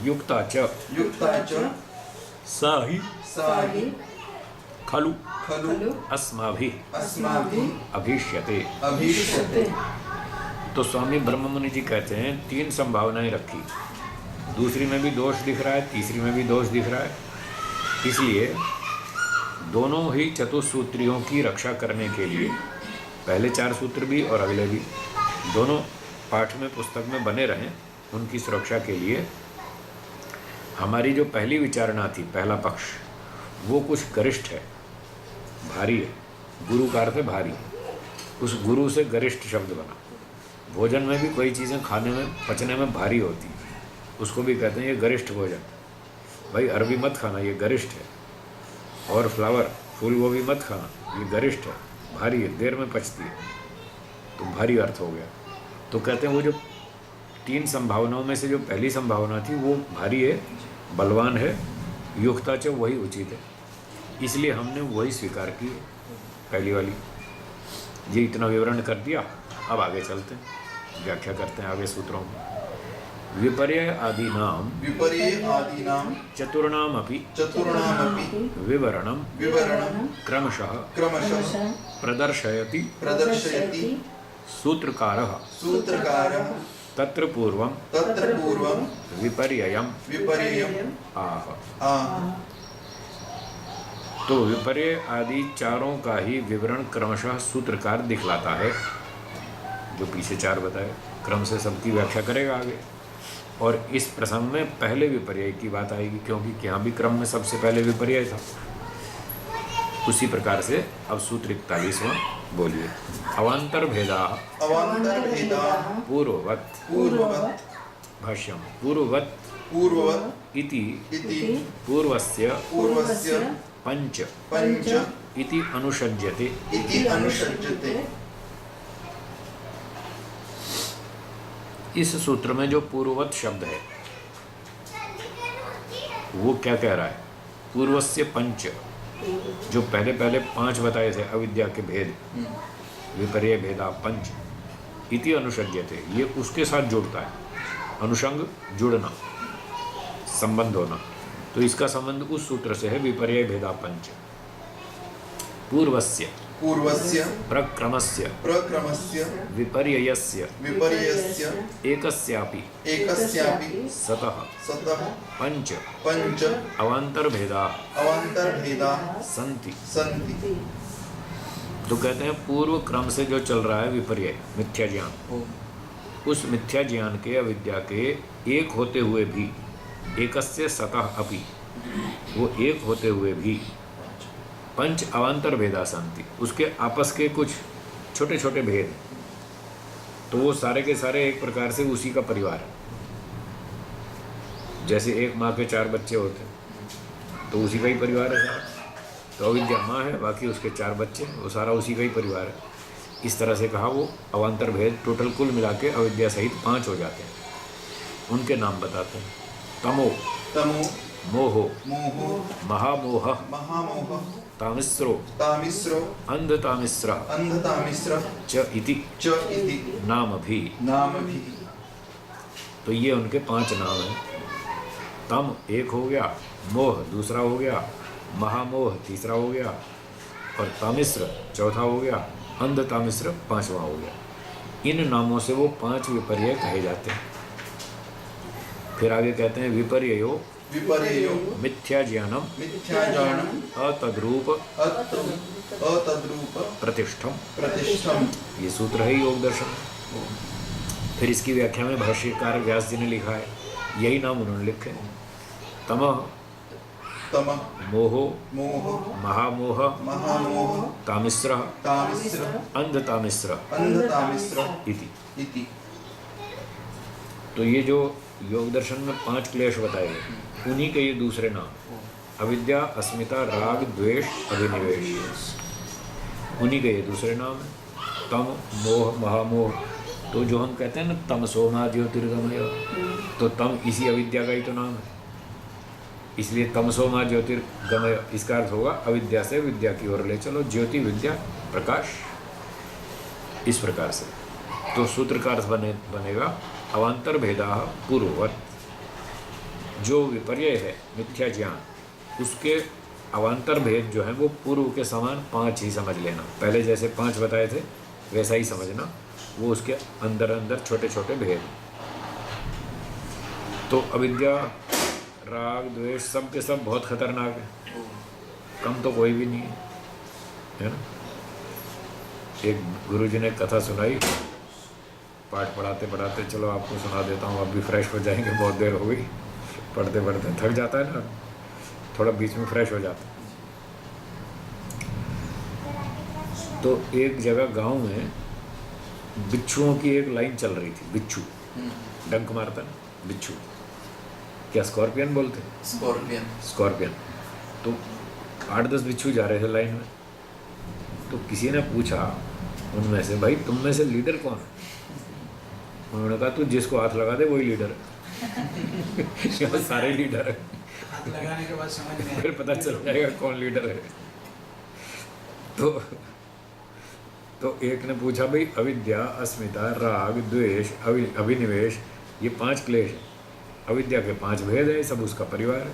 युक्ता च सा ही खलु अस्माभिः अभीष्यते। तो स्वामी ब्रह्ममुनि जी कहते हैं 3 संभावनाएं रखी, दूसरी में भी दोष दिख रहा है, तीसरी में भी दोष दिख रहा है। इसलिए दोनों ही चतुस्सूत्रियों की रक्षा करने के लिए पहले 4 सूत्र भी और अगले भी दोनों पाठ में पुस्तक में बने रहें, उनकी सुरक्षा के लिए हमारी जो पहली विचारणा थी, पहला पक्ष, वो कुछ गरिष्ठ है, भारी है। गुरु का अर्थ है भारी, उस गुरु से गरिष्ठ शब्द बना। भोजन में भी कोई चीज़ें खाने में पचने में भारी होती है, उसको भी कहते हैं ये गरिष्ठ भोजन। भाई अरबी मत खाना, ये गरिष्ठ है। और फ्लावर फूल गोभी मत खाना, ये गरिष्ठ है, भारी है, देर में पचती है, तो भारी अर्थ हो गया। तो कहते हैं वो जो 3 संभावनाओं में से जो पहली संभावना थी वो भारी है, बलवान है, युक्ता च वही उचित है, इसलिए हमने वही स्वीकार की, पहली वाली। ये इतना विवरण कर दिया, अब आगे चलते हैं, व्याख्या करते हैं आगे सूत्रों में। विपर्य आदीनां विपर्ये आदीनां चतुर्णामपि चतुर्णामपि विवरणं विवरणं क्रमशः क्रमशः प्रदर्शयति प्रदर्शयति सूत्रकारः। सूत्रकारः। तत्र पूर्वं तत्र पूर्वं विपर्ययम् विपर्ययम् आह। आह। तो विपर्य आदि चारों का ही विवरण क्रमशः सूत्रकार दिखलाता है, जो पीछे चार बताए क्रम से सबकी व्याख्या करेगा आगे। और इस प्रसंग में पहले विपर्य की बात आएगी, क्योंकि यहाँ भी क्रम में सबसे पहले विपर्य था। उसी प्रकार से अब सूत्र 41वां बोलिए। अवान्तर भेदा अवान्तर भेदा पूर्ववत् पूर्ववत् भाष्यम पूर्ववत् पूर्ववत् इति इति पूर्वस्य पूर्वस्य पंच पंच इति अनुषज्यते। इति अनुषज्यते। इस सूत्र में जो पूर्ववत् शब्द है वो क्या कह रहा है? पूर्वस्य पंच, जो पहले पहले 5 बताए थे अविद्या के भेद, विपर्य भेदा पंच इति अनुषज्यते, ये उसके साथ जुड़ता है। अनुषंग जुड़ना, संबंध होना, तो इसका संबंध उस सूत्र से है विपर्य भेदा पंच। पूर्वस्य पूर्वस्य प्रक्रमस्य प्रक्रमस्य विपर्ययस्य विपर्ययस्य एकस्यापि एकस्यापि सतः सतः पंच पंच अवान्तरभेदा अवान्तरभेदाः सन्ति। सन्ति। तो कहते हैं पूर्व क्रम से जो चल रहा है विपर्य मिथ्या ज्ञान, उस मिथ्या ज्ञान के अविद्या के एक होते हुए भी, एकस्य सतः अपि, वो एक होते हुए भी पंच अवान्तर भेदा सन्ति, उसके आपस के कुछ छोटे छोटे भेद, तो वो सारे के सारे एक प्रकार से उसी का परिवार है। जैसे एक माँ के 4 बच्चे होते हैं तो उसी का ही परिवार है सारा। तो अविद्या माँ है, बाकी उसके 4 बच्चे, वो सारा उसी का ही परिवार है। इस तरह से कहा वो अवान्तर भेद टोटल कुल मिला के अविद्या सहित 5 हो जाते हैं। उनके नाम बताते हैं। तमो तमो मोहो मोहो महामोह महामोह तामिस्रो तामिस्रो अंधतामिस्र अंधतामिस्र च इति च इति नाम भी। नाम भी। तो ये उनके 5 नाम हैं। तम एक हो गया, मोह दूसरा हो गया, महामोह तीसरा हो गया, और तामिस्र चौथा हो गया, अंध तामिस्र 5वां हो गया। इन नामों से वो 5 विपर्य कहे जाते हैं। फिर आगे कहते हैं विपर्ययो विपर्ययो मिथ्या ज्ञानम मिथ्याज्ञानम् अतद्रूप अतद्रूप प्रतिष्ठम। प्रतिष्ठम्। ये सूत्र है योग दर्शन। फिर इसकी व्याख्या में भाष्यकार व्यास जी ने लिखा है, यही नाम उन्होंने लिखे। तमः तमः मोहो मोह महामोह महामोह तामिस्र तामिस्र अंधतामिस्र अंधतामिस्र इति। इति। तो ये जो योग दर्शन में 5 क्लेश बताए गए, उन्हीं के ये दूसरे नाम, अविद्या अस्मिता राग द्वेष अभिनिवेश, उन्हीं के ये दूसरे नाम है। तम मोह महामोह, तो जो हम कहते हैं ना तमसो मा ज्योतिर्गमय, तो तम इसी अविद्या का ही तो नाम है। इसलिए तमसो मा ज्योतिर्गमय, इसका अर्थ होगा अविद्या से विद्या की ओर ले चलो, ज्योति विद्या प्रकाश। इस प्रकार से तो सूत्र का अर्थ बनेगा अवान्तर भेदा पूर्ववत्। जो विपर्य है मिथ्या ज्ञान, उसके अवान्तर भेद जो है वो पूर्व के समान 5 ही समझ लेना। पहले जैसे 5 बताए थे वैसा ही समझना, वो उसके अंदर अंदर छोटे छोटे भेद। तो अविद्या राग द्वेष सब के सब बहुत खतरनाक है, कम तो कोई भी नहीं है ना। एक गुरुजी ने कथा सुनाई, पाठ पढ़ाते पढ़ाते, चलो आपको सुना देता हूँ, आप भी फ्रेश हो जाएंगे, बहुत देर हो गई पढ़ते पढ़ते, थक जाता है ना, थोड़ा बीच में फ्रेश हो जाता। तो एक जगह गांव में बिच्छुओं की एक लाइन चल रही थी। बिच्छू डंक मारता ना, बिच्छू, क्या स्कॉर्पियन बोलते हैं? स्कॉर्पियन। स्कॉर्पियन। तो 8-10 बिच्छू जा रहे थे लाइन में। तो किसी ने पूछा उनमें से, भाई तुम में से लीडर कौन है? उन्होंने कहा तू जिसको हाथ लगा दे वही लीडर है। सारे लीडर है, हाथ लगाने के बाद समझ में फिर पता चल जाएगा कौन लीडर है। तो एक ने पूछा, भाई अविद्या अस्मिता राग द्वेष अभिनिवेश ये 5 क्लेश है, अविद्या के 5 भेद है, सब उसका परिवार है।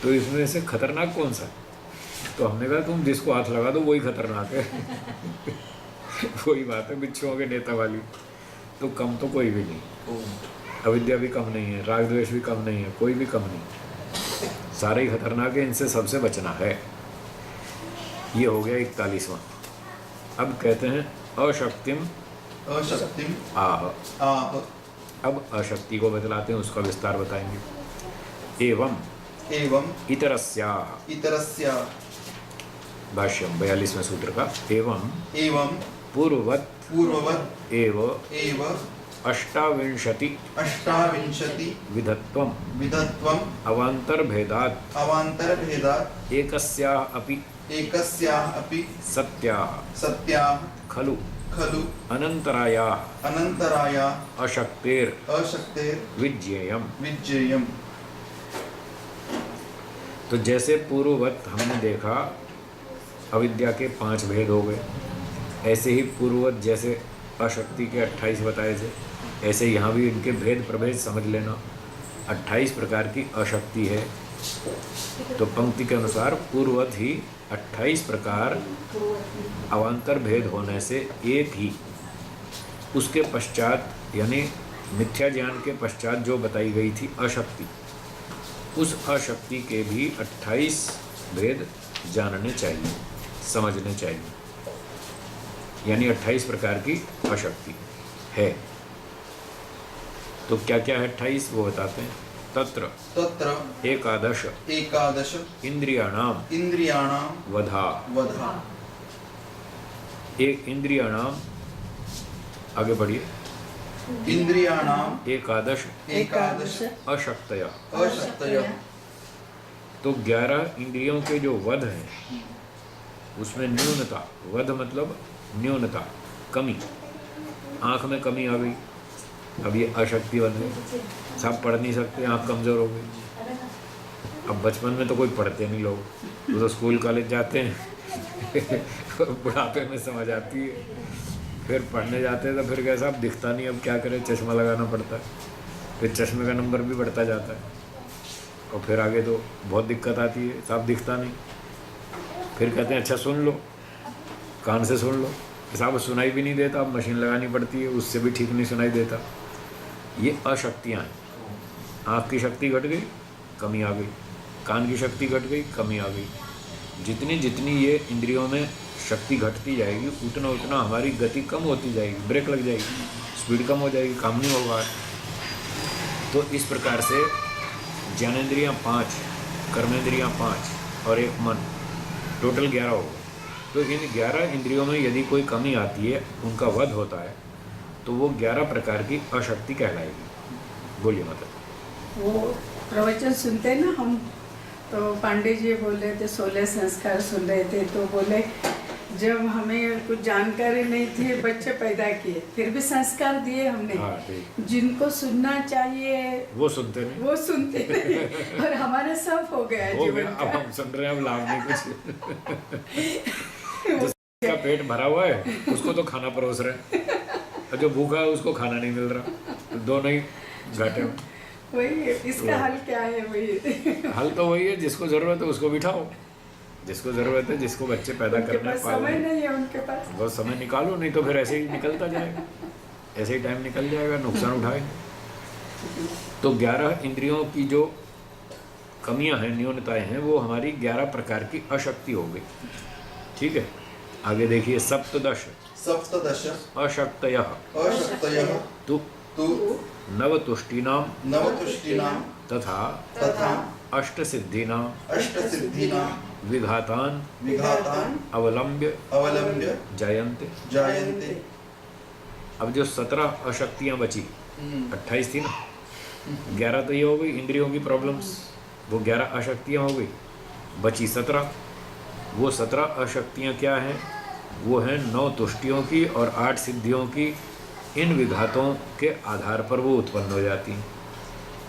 तो इसमें से खतरनाक कौन सा है? तो हमने कहा तुम जिसको हाथ लगा दो वही खतरनाक है। वही बात है बिच्छुओं के नेता वाली। तो कम तो कोई भी नहीं, अविद्या भी कम नहीं है, राग द्वेष भी कम नहीं है, कोई भी कम नहीं, सारे ही खतरनाक है, इनसे सबसे बचना है। ये हो गया 41वां। अब कहते हैं अशक्तिम अशक्तिम आह। आह। अब अशक्ति को बतलाते हैं, उसका विस्तार बताएंगे। एवं एवं इतरस्याः, इतरस्या भाष्यम 42वें सूत्र का। एवं एवं पूर्ववत् पूर्ववत् एव एव 28 अष्टाविंशति विधत्वम् विधत्वम् अवान्तर्भेदात् अवान्तरभेदात् एकस्याः अपि एकस्याः अपि सत्याः सत्याः खलु खलु अनन्तरायाः अनन्तराया अशक्तेर् अशक्तेर् विज्ञेयम्। विज्ञेयम्। तो जैसे पूर्ववत हमने देखा अविद्या के 5 भेद हो गए, ऐसे ही पूर्ववत जैसे अशक्ति के 28 बताए थे, ऐसे यहाँ भी इनके भेद प्रभेद समझ लेना। 28 प्रकार की अशक्ति है। तो पंक्ति के अनुसार पूर्ववत ही 28 प्रकार अवान्तर भेद होने से एक ही उसके पश्चात, यानी मिथ्या ज्ञान के पश्चात जो बताई गई थी अशक्ति, उस अशक्ति के भी 28 भेद जानने चाहिए, समझने चाहिए। यानी 28 प्रकार की अशक्ति है। तो क्या क्या है 28 वो बताते हैं। तत्र तत्र एकादश एकादश इंद्रियाणाम इंद्रियाणां वधा। वधा। एक इंद्रियाणाम, आगे बढ़िए। इंद्रियाणां एकादश एकादश अशक्तया। अशक्तयः। तो 11 इंद्रियों के जो वध हैं उसमें न्यूनता, वध मतलब न्यूनता, कमी। आँख में कमी आ गई, अब ये अशक्ति बन गई, सब पढ़ नहीं सकते, आँख कमज़ोर हो गई। अब बचपन में तो कोई पढ़ते नहीं लोग, वो तो स्कूल कॉलेज जाते हैं बुढ़ापे में समझ आती है। फिर पढ़ने जाते हैं तो फिर कैसा, अब दिखता नहीं, अब क्या करें, चश्मा लगाना पड़ता है, फिर चश्मे का नंबर भी बढ़ता जाता है, और फिर आगे तो बहुत दिक्कत आती है, साफ दिखता नहीं। फिर कहते हैं अच्छा सुन लो, कान से सुन लो, साहब सुनाई भी नहीं देता, अब मशीन लगानी पड़ती है, उससे भी ठीक नहीं सुनाई देता। ये अशक्तियाँ हैं। आँख की शक्ति घट गई, कमी आ गई, कान की शक्ति घट गई, कमी आ गई। जितनी जितनी ये इंद्रियों में शक्ति घटती जाएगी उतना उतना हमारी गति कम होती जाएगी, ब्रेक लग जाएगी, स्पीड कम हो जाएगी, काम नहीं होगा। तो इस प्रकार से ज्ञानेंद्रियाँ 5, कर्मेंद्रियाँ 5 और एक मन, टोटल 11 हो गए। तो इन 11 इंद्रियों में यदि कोई कमी आती है, उनका वध होता है, तो वो 11 प्रकार की अशक्ति कहलाएगी। बोलिए मतलब। वो प्रवचन सुनते ना हम, तो पांडे जी बोल रहे थे 16 संस्कार सुन रहे थे, तो बोले जब हमें कुछ जानकारी नहीं थी, बच्चे पैदा किए, फिर भी संस्कार दिए हमने। हाँ, ठीक। जिनको सुनना चाहिए वो सुनते नहीं, वो सुनते नहीं और हमारे सब हो गया हो जीवन गया। अब का। हम सुन रहे हैं, अब लाभ नहीं कुछ। जिसका पेट भरा हुआ है उसको तो खाना परोस रहे हैं, और जो भूखा है उसको खाना नहीं मिल रहा, तो दोनों ही घाटे में। वही इसका हल क्या है? वही हल तो वही है, जिसको जरूरत है उसको बिठाओ, जिसको जरूरत है, जिसको बच्चे पैदा उनके करने पास समय नहीं है, उनके पास बहुत समय निकालो, नहीं तो फिर ऐसे ही निकलता जाएगा, ऐसे ही टाइम निकल जाएगा, नुकसान उठाएंगे। तो 11 इंद्रियों की जो कमियां हैं, न्यूनताएं हैं, वो हमारी 11 प्रकार की अशक्ति हो गई। ठीक है, आगे देखिए। सप्तदश सप्तदश अशक्तयः अशक्तयः तु तु नवतुष्टीनां नवतुष्टीनां तथा तथा अष्टसिद्धीनां अष्टसिद्धीनां विघातान् विघातान् अवलंब्य अवलंब्य जायन्ते। जायन्ते। अब जो 17 अशक्तियाँ बची, 28 थी ना, 11 तो ये हो गई इंद्रियों की प्रॉब्लम्स, वो 11 अशक्तियाँ हो गई, बची 17। वो 17 अशक्तियाँ क्या हैं? वो हैं 9 तुष्टियों की और 8 सिद्धियों की। इन विघातों के आधार पर वो उत्पन्न हो जाती हैं।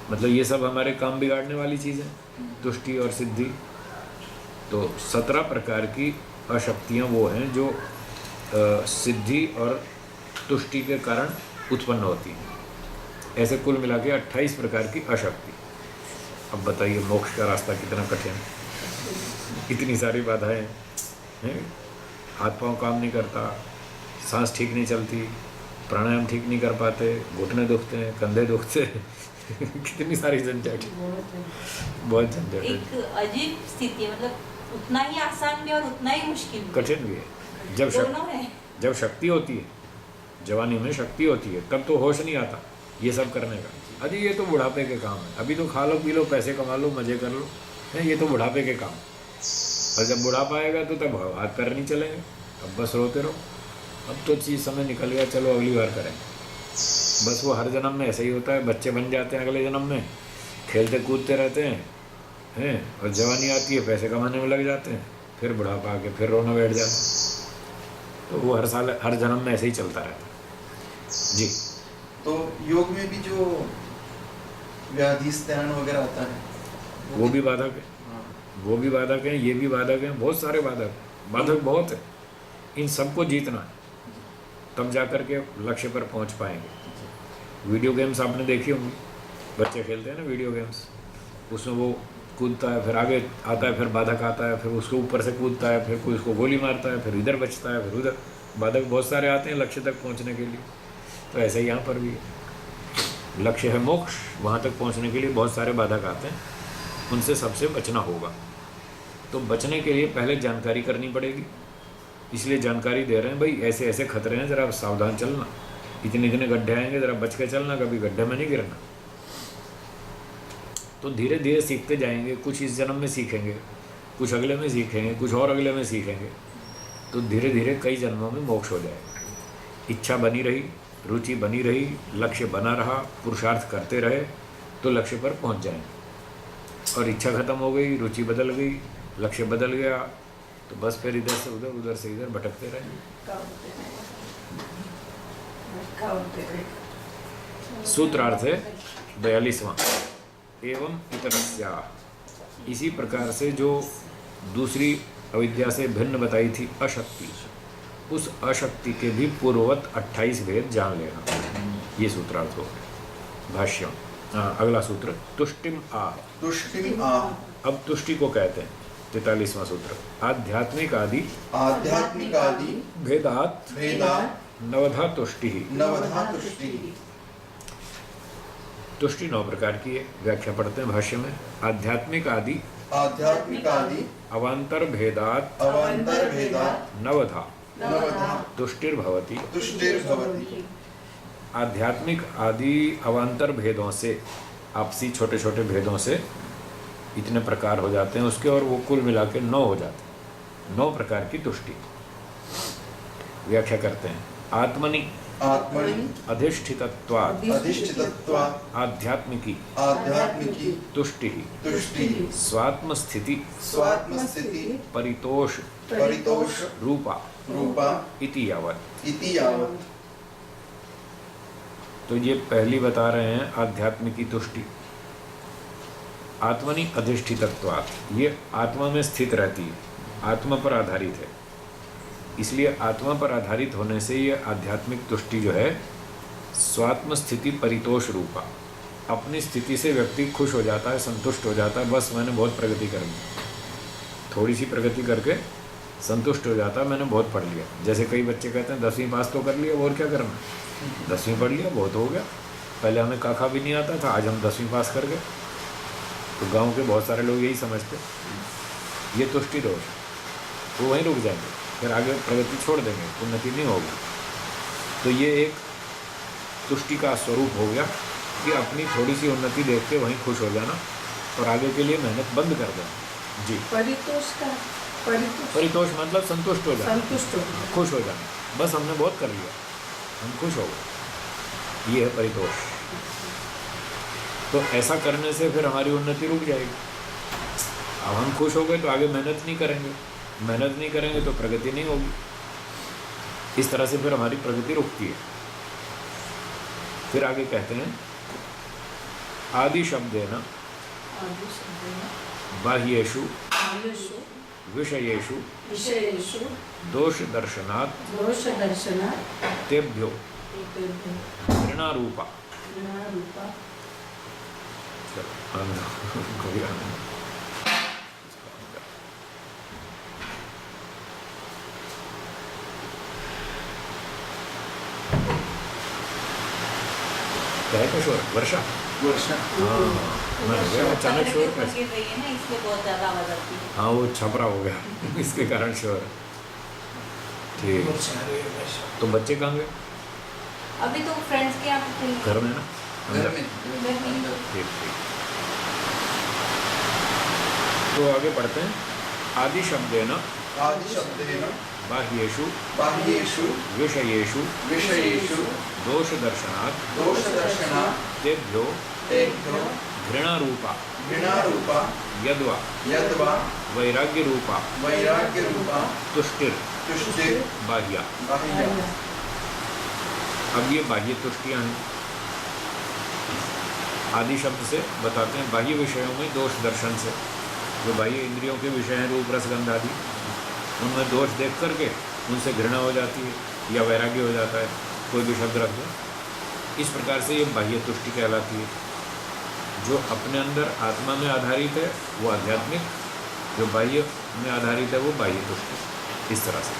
मतलब ये सब हमारे काम बिगाड़ने वाली चीज़ें, तुष्टि और सिद्धि। तो 17 प्रकार की अशक्तियाँ वो हैं जो सिद्धि और तुष्टि के कारण उत्पन्न होती हैं। ऐसे कुल मिला के 28 प्रकार की अशक्ति। अब बताइए मोक्ष का रास्ता कितना कठिन है, इतनी सारी बाधाएं हैं। हाथ पांव काम नहीं करता, सांस ठीक नहीं चलती, प्राणायाम ठीक नहीं कर पाते, घुटने दुखते हैं, कंधे दुखते हैं कितनी सारी झंझट, बहुत झंझट है। एक अजीब स्थिति है, मतलब उतना ही आसान भी और उतना ही मुश्किल भी। कठिन भी है। दोनों है। जब शक्ति होती है, जवानी में शक्ति होती है, तब तो होश नहीं आता ये सब करने का। अरे ये तो बुढ़ापे के काम है, अभी तो खा लो पी लो पैसे कमा लो मजे कर लो, है ये तो बुढ़ापे के काम। और जब बुढ़ापा आएगा तो तब हाथ पैर नहीं चलेंगे, अब बस रोते रहो, अब तो चीज़ समय निकल गया, चलो अगली बार करेंगे। बस वो हर जन्म में ऐसा ही होता है, बच्चे बन जाते हैं अगले जन्म में, खेलते कूदते रहते हैं, और जवानी आती है पैसे कमाने में लग जाते हैं, फिर बुढ़ापा आके फिर रोना बैठ जाता है। तो वो हर साल हर जन्म में ऐसे ही चलता रहता है जी। तो योग में भी जो व्याधि स्त्यान वगैरह आता है वो भी बाधक है, हाँ। वो भी बाधक है, ये भी बाधक है, बहुत सारे बाधक बहुत है। इन सबको जीतना है, तब जा कर के लक्ष्य पर पहुंच पाएंगे। वीडियो गेम्स आपने देखी होंगी, बच्चे खेलते हैं ना वीडियो गेम्स, उसमें वो कूदता है, फिर आगे आता है, फिर बाधक आता है, फिर उसके ऊपर से कूदता है, फिर कोई उसको गोली मारता है, फिर इधर बचता है, फिर उधर। बाधक बहुत सारे आते हैं लक्ष्य तक पहुंचने के लिए। तो ऐसे ही यहाँ पर भी है, लक्ष्य है मोक्ष, वहाँ तक पहुँचने के लिए बहुत सारे बाधक आते हैं, उनसे सबसे बचना होगा। तो बचने के लिए पहले जानकारी करनी पड़ेगी, इसलिए जानकारी दे रहे हैं भाई ऐसे ऐसे खतरे हैं, ज़रा आप सावधान चलना, इतने इतने गड्ढे आएंगे, ज़रा बच के चलना, कभी गड्ढे में नहीं गिरना। तो धीरे धीरे सीखते जाएंगे, कुछ इस जन्म में सीखेंगे, कुछ अगले में सीखेंगे, कुछ और अगले में सीखेंगे, तो धीरे धीरे कई जन्मों में मोक्ष हो जाएगा। इच्छा बनी रही, रुचि बनी रही, लक्ष्य बना रहा, पुरुषार्थ करते रहे, तो लक्ष्य पर पहुंच जाएंगे। और इच्छा खत्म हो गई, रुचि बदल गई, लक्ष्य बदल गया, तो बस फिर इधर से उधर, उधर से इधर भटकते रहेंगे। सूत्रार्थ है 42वां, एवं इतरस्या। इसी प्रकार से जो दूसरी अविद्या से भिन्न बताई थी अशक्ति, उस अशक्ति के भी पूर्ववत 28 भेद जान लेना, ये सूत्रार्थ हो गया। भाष्य अगला सूत्र, तुष्टिम आह। तुष्टिम आह। अब तुष्टि को कहते हैं 43वां सूत्र, आध्यात्मिक आदि आध्यात्मिक आदि भेदात भेदात नवधा तुष्टि। नवधा तुष्टि। तुष्टि 9 प्रकार की है, व्याख्या पढ़ते हैं भाष्य में। आध्यात्मिक आदि आध्यात्मिक आदि अवांतर भेदात अवांतर भेदात नवधा नवधा तुष्टिर्भवति। तुष्टिर्भवति। आध्यात्मिक आदि अवांतर भेदों से, आपसी छोटे छोटे भेदों से इतने प्रकार हो जाते हैं उसके, और वो कुल मिला के 9 हो जाते हैं। 9 प्रकार की तुष्टि। व्याख्या करते हैं, आत्मनि आत्मनि अधिष्ठितत्वात् अधिष्ठितत्वात् आध्यात्मिकी आध्यात्मिकी तुष्टि तुष्टि स्वात्मस्थिति स्वात्मस्थिति परितोष परितोष रूपा रूपा इति यावत्। इति यावत्। तो ये पहली बता रहे हैं आध्यात्मिकी तुष्टि। आत्मनि अधिष्ठितत्वात्, ये आत्मा में स्थित रहती है, आत्मा पर आधारित है, इसलिए आत्मा पर आधारित होने से ये आध्यात्मिक तुष्टि जो है स्वात्म स्थिति परितोष रूपा, अपनी स्थिति से व्यक्ति खुश हो जाता है, संतुष्ट हो जाता है, बस मैंने बहुत प्रगति कर ली, थोड़ी सी प्रगति करके संतुष्ट हो जाता है, मैंने बहुत पढ़ लिया। जैसे कई बच्चे कहते हैं 10वीं पास तो कर लिया, और क्या करना, 10वीं पढ़ लिया बहुत हो गया, पहले हमें काखा भी नहीं आता था, आज हम 10वीं पास कर गए। तो गांव के बहुत सारे लोग यही समझते, ये तुष्टि दोष, वो वहीं रुक जाएंगे, फिर आगे प्रगति छोड़ देंगे, उन्नति नहीं होगी। तो ये एक तुष्टि का स्वरूप हो गया कि अपनी थोड़ी सी उन्नति देख के वहीं खुश हो जाना और आगे के लिए मेहनत बंद कर देना। जी, परितोष का परितोष मतलब संतुष्ट हो जाना, संतुष्ट हो गया। खुश हो जाना, बस हमने बहुत कर लिया, हम खुश हो गए, ये है परितोष। तो ऐसा करने से फिर हमारी उन्नति रुक जाएगी। अब हम खुश हो गए तो आगे मेहनत नहीं करेंगे, मेहनत नहीं करेंगे तो प्रगति नहीं होगी, इस तरह से फिर हमारी प्रगति रुकती है। फिर आगे कहते हैं, आदि शब्देन बाह्येषु विषयेषु विषयेषु दोष दर्शनात् दोष दर्शनात् तेभ्यो घृणारूपा रूपा चलो आना कोई आना क्या है शोर? वर्षा? वर्षा। हाँ मैं हो गया अचानक शोर ऊपर कैसे? गिर रही है ना, इसलिए बहुत ज्यादा आवाज आती है। हाँ वो छपरा हो गया इसके कारण शोर। ठीक वर्षा आ रही है, वर्षा। तो बच्चे कहाँ गए? अभी तो फ्रेंड्स के यहाँ पे थे। घर में ना? घर अंदर? में अंदर। ठीक ठीक। तो आगे पढ़ते हैं। आदि शब्देन आदि शब्देन बाह्येषु बाह्येषु विषयेषु विषयेषु दोष दर्शनात् दोषदर्शनात् तेभ्यो तेभ्यो घृणारूपा घृणारूपा यद्वा यद्वा वैराग्यरूपा वैराग्यरूपा तुष्टिर तुष्टिर बाह्या। बाह्या। अब ये बाह्य तुष्टियाँ हैं। आदि शब्द से बताते हैं बाह्य विषयों में दोष दर्शन से, जो बाह्य इंद्रियों के विषय हैं रूप रसगंध आदि, उनमें दोष देख करके उनसे घृणा हो जाती है या वैराग्य हो जाता है, कोई भी शब्द रख दो। इस प्रकार से ये बाह्य तुष्टि कहलाती है। जो अपने अंदर आत्मा में आधारित है वो आध्यात्मिक, जो बाह्य में आधारित है वो बाह्य तुष्टि। इस तरह से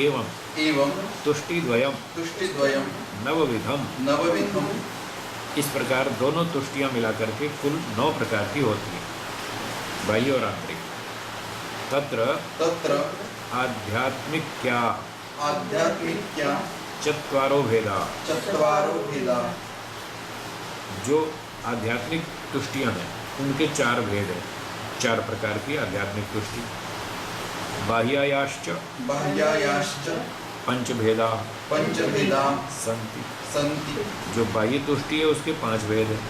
एवं एवं तुष्टिद्वयम तुष्टिद्वयं नवविधम, नवविधं इस प्रकार दोनों तुष्टियाँ मिला करके कुल 9 प्रकार की होती हैं, बाह्य और आंतरिक। तत्र तत्र आध्यात्मिक्या आध्यात्मिक्या चत्वारो भेदा, चत्वारो भेदा। जो आध्यात्मिक तुष्टियाँ हैं उनके 4 भेद हैं, 4 प्रकार की आध्यात्मिक तुष्टि। बाह्यायाश्च बाह्यायाश्च पंचभेदा पंचभेदा सन्ति, सन्ति। जो बाह्य तुष्टि है उसके 5 भेद हैं।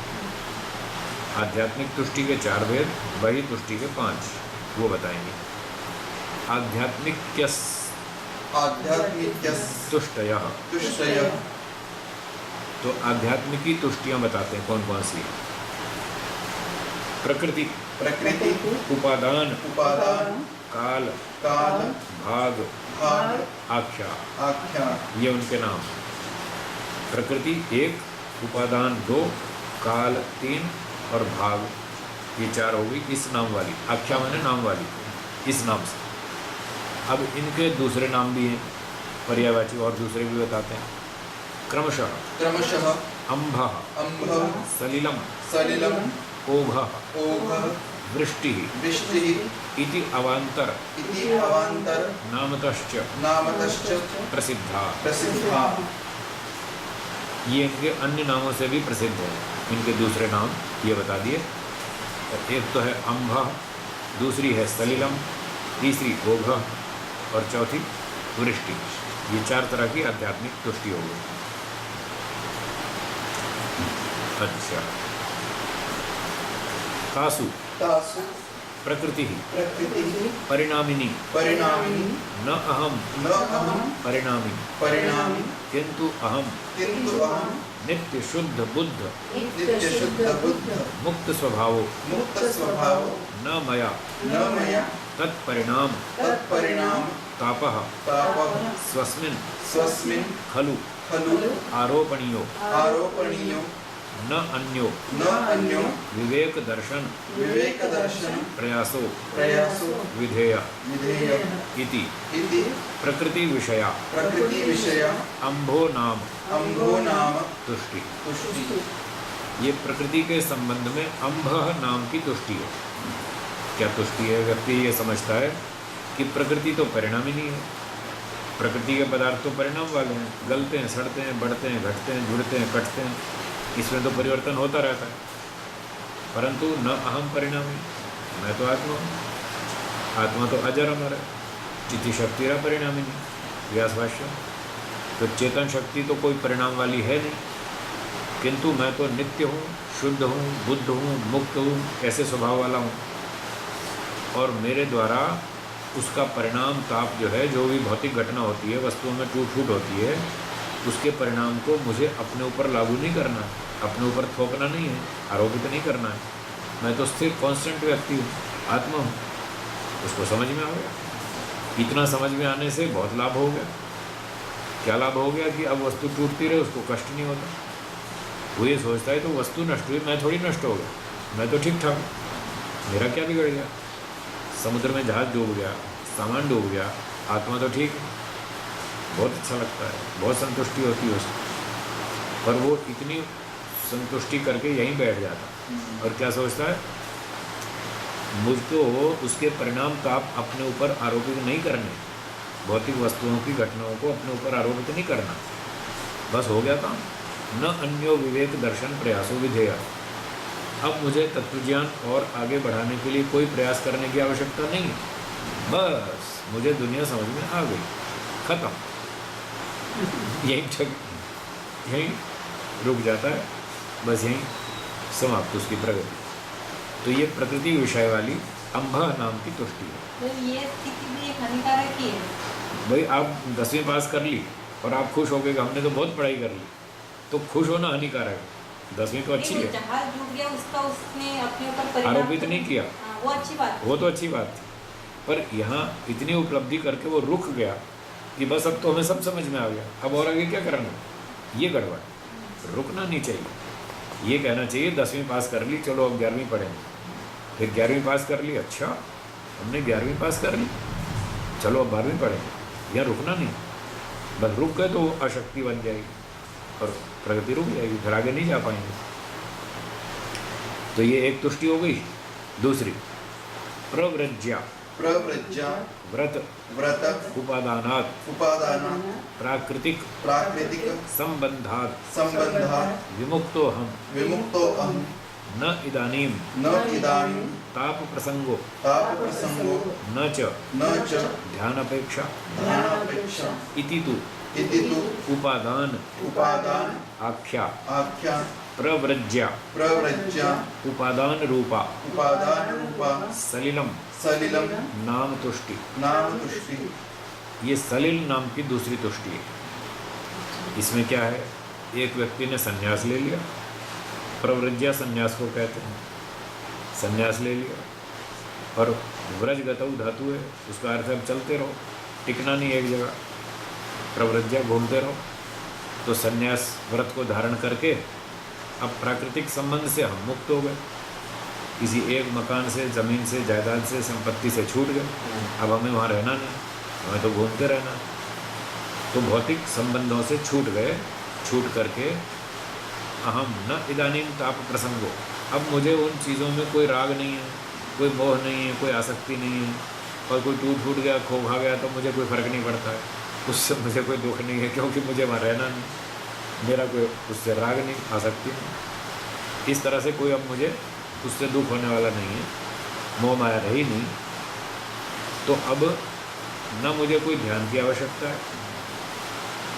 आध्यात्मिक तुष्टि के 4 भेद, बाह्य तुष्टि के 5, वो बताएंगे। आध्यात्मिक्यस आध्यात्मिक्यस् तुष्टयः, तुष्टयः। तो आध्यात्मिकी तुष्टियाँ बताते हैं कौन कौन सी हैं। प्रकृति, प्रकृति उपादान, उपादान काल, काल भाग, भाग आख्या, आख्या। ये उनके नाम। प्रकृति 1, उपादान 2, काल 3 और भाग ये 4 हो गई इस नाम वाली। आख्या माने नाम वाली, इस नाम से। अब इनके दूसरे नाम भी हैं, पर्यायवाची और दूसरे भी बताते हैं। क्रमशः क्रमशः अम्भः, अम्भः सलिलम, सलिलम ओघः, ओघः वृष्टिः वृष्टिः इति अवान्तर इति अवान्तर नामतश्च नामतश्च प्रसिद्धा। प्रसिद्धा। ये इनके अन्य नामों से भी प्रसिद्ध हैं। इनके दूसरे नाम ये बता दिए। एक तो है अम्भा, दूसरी है सलिलम, तीसरी ओघ और चौथी वृष्टि। ये 4 तरह की आध्यात्मिक तुष्टि हो गई। अच्छा, तासु तासु प्रकृति प्रकृतिः परिणामिनी परिणामिनी न अहम न अहं परिणामी, परिणामी किंतु अहम किन्तु अहं नित्य शुद्ध बुद्ध नित्यशुद्ध बुद्ध मुक्त स्वभावो मुक्त स्वभावो न मया न मया तत्परिणाम तत्परिणाम तापः तापः स्वस्मिन् स्वस्मिन् खलु खलु आरोपणीयो आरोपणीयो न अन्यो न अन्यो विवेक दर्शन विवेकदर्शन प्रयासो प्रयासो विधेय विधेय इति इति प्रकृति विषया प्रकृतिविषया अम्भो नाम अम्भो नाम तुष्टि। तुष्टि। ये प्रकृति के संबंध में अम्भः नाम की तुष्टि है। क्या तुष्टि है? व्यक्ति ये समझता है कि प्रकृति तो परिणाम ही नहीं है, प्रकृति के पदार्थ तो परिणाम वाले हैं, गलते हैं, सड़ते हैं, बढ़ते हैं, घटते हैं, जुड़ते हैं, कटते हैं, इसमें तो परिवर्तन होता रहता है। परंतु न अहम परिणामी, मैं तो आत्मा हूँ, आत्मा तो अजर अमर है, चित्ती शक्ति रहा परिणामी नहीं। व्यास भाष्य। तो चेतन शक्ति तो कोई परिणाम वाली है नहीं, किंतु मैं तो नित्य हूँ, शुद्ध हूँ, बुद्ध हूँ, मुक्त हूँ, ऐसे स्वभाव वाला हूँ। और मेरे द्वारा उसका परिणाम ताप जो है, जो भी भौतिक घटना होती है, वस्तुओं में टूट फूट होती है, उसके परिणाम को मुझे अपने ऊपर लागू नहीं करना है, अपने ऊपर थोपना नहीं है, आरोपित नहीं करना है। मैं तो स्थिर कांस्टेंट व्यक्ति हूँ, आत्मा हूँ। उसको समझ में आ गया। इतना समझ में आने से बहुत लाभ हो गया। क्या लाभ हो गया कि अब वस्तु टूटती रहे, उसको कष्ट नहीं होता। वो ये सोचता है तो वस्तु नष्ट हुई, मैं थोड़ी नष्ट हो गया, मैं तो ठीक ठाक हूँ, मेरा क्या बिगड़ गया। समुद्र में जहाज डूब गया, सामान डूब गया, आत्मा तो ठीक है, बहुत अच्छा लगता है, बहुत संतुष्टि होती है उसको। पर वो इतनी संतुष्टि करके यहीं बैठ जाता और क्या सोचता है, मुझको उसके परिणाम ताप अपने ऊपर आरोपित नहीं करने, भौतिक वस्तुओं की घटनाओं को अपने ऊपर आरोपित नहीं करना, बस हो गया काम। न अन्यो विवेक दर्शन प्रयासों विधेय। अब मुझे तत्वज्ञान और आगे बढ़ाने के लिए कोई प्रयास करने की आवश्यकता नहीं है, बस मुझे दुनिया समझ में आ गई, खत्म। यहीं रुक जाता है, बस यहीं समाप्त उसकी प्रगति। तो ये प्रकृति विषय वाली अंबा नाम की तुष्टि है। तो ये स्थिति भी एक हानिकारक ही है। भाई आप 10वीं पास कर ली और आप खुश हो गए कि हमने तो बहुत पढ़ाई कर ली, तो खुश होना हानिकारक है। 10वीं तो अच्छी है, जहाज डूब गया उसका उसने अपने ऊपर परिणाम आरोपित नहीं किया, हाँ, वो अच्छी बात है। वो तो अच्छी बात थी। पर यहाँ इतनी उपलब्धि करके वो रुक गया कि बस अब तो हमें सब समझ में आ गया, अब और आगे क्या करना, ये गड़बड़। रुकना नहीं चाहिए, ये कहना चाहिए 10वीं पास कर ली, चलो अब 11वीं पढ़ेंगे। फिर 11वीं पास कर ली, अच्छा हमने 11वीं पास कर ली, चलो अब 12वीं पढ़ेंगे। यहाँ रुकना नहीं, बस रुक गए तो अशक्ति बन जाएगी और प्रगति रुक जाएगी, फिर आगे नहीं जा पाएंगे। तो ये एक तुष्टि हो गई। दूसरी प्रव्रज्या, प्रव्रज्या व्रत व्रत उपादानात् उपादानात् प्राकृतिक प्राकृतिक संबंधात् संबंधात् विमुक्तो हम विमुक्तो अहम् न इदानीं न इदानीं ताप प्रसंगो ताप प्रसंगो न च ध्यानपेक्षा ध्यानापेक्षा इति तु इति तु उपादान उपादान आख्या आख्या प्रव्रज्या प्रव्रज्या उपादान रूपा उपादान रूपा सलिलम सलिलम नाम तुष्टि। नाम तुष्टि। ये सलिल नाम की दूसरी तुष्टि है। इसमें क्या है, एक व्यक्ति ने संन्यास ले लिया, प्रव्रज्या संन्यास को कहते हैं, संन्यास ले लिया और व्रजगतौ धातु है, उसका अर्थ है अब चलते रहो, टिकना नहीं एक जगह, प्रव्रज्या घूमते रहो। तो संन्यास व्रत को धारण करके अब प्राकृतिक संबंध से हम मुक्त हो गए, किसी एक मकान से, ज़मीन से, जायदाद से, संपत्ति से छूट गए, अब हमें वहाँ रहना नहीं, हमें तो घूमते रहना। तो भौतिक संबंधों से छूट गए, छूट करके अहम न इदानीं ताप प्रसंगो, अब मुझे उन चीज़ों में कोई राग नहीं है, कोई मोह नहीं है, कोई आसक्ति नहीं है, और कोई टूट गया, खो खा गया तो मुझे कोई फ़र्क नहीं पड़ता है, उससे मुझे कोई दुख नहीं है, क्योंकि मुझे वहाँ रहना नहीं, मेरा कोई उससे राग नहीं, आसक्ति नहीं। इस तरह से कोई अब मुझे उससे दुख होने वाला नहीं है, मोह माया रही नहीं, तो अब न मुझे कोई ध्यान की आवश्यकता है।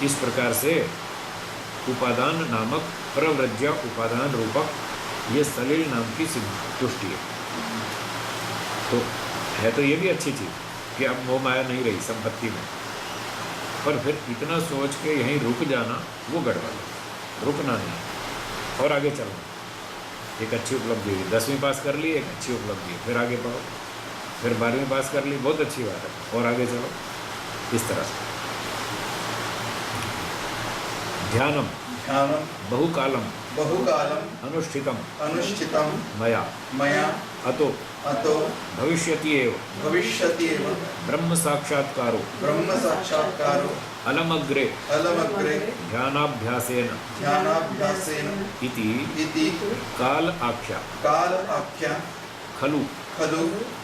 इस प्रकार से उपादान नामक प्रव्रज्या उपादान रूपक ये सलिल नाम की तुष्टि है। तो ये भी अच्छी चीज़ कि अब मोह माया नहीं रही संपत्ति में, पर फिर इतना सोच के यहीं रुक जाना वो गड़बड़ है, रुकना नहीं और आगे चलना। एक अच्छी उपलब्धि हुई, 10वीं पास कर ली, एक अच्छी उपलब्धि, फिर आगे पढ़ो, फिर 12वीं पास कर ली, बहुत अच्छी बात है, और आगे चलो। इस तरह से ध्यानम ध्यानम बहुकालम अनुष्ठितम मया मया अतो भविष्यति एव ब्रह्म साक्षात्कारो अलमग्रे ध्यानाभ्यासेन इति काल आख्या खलु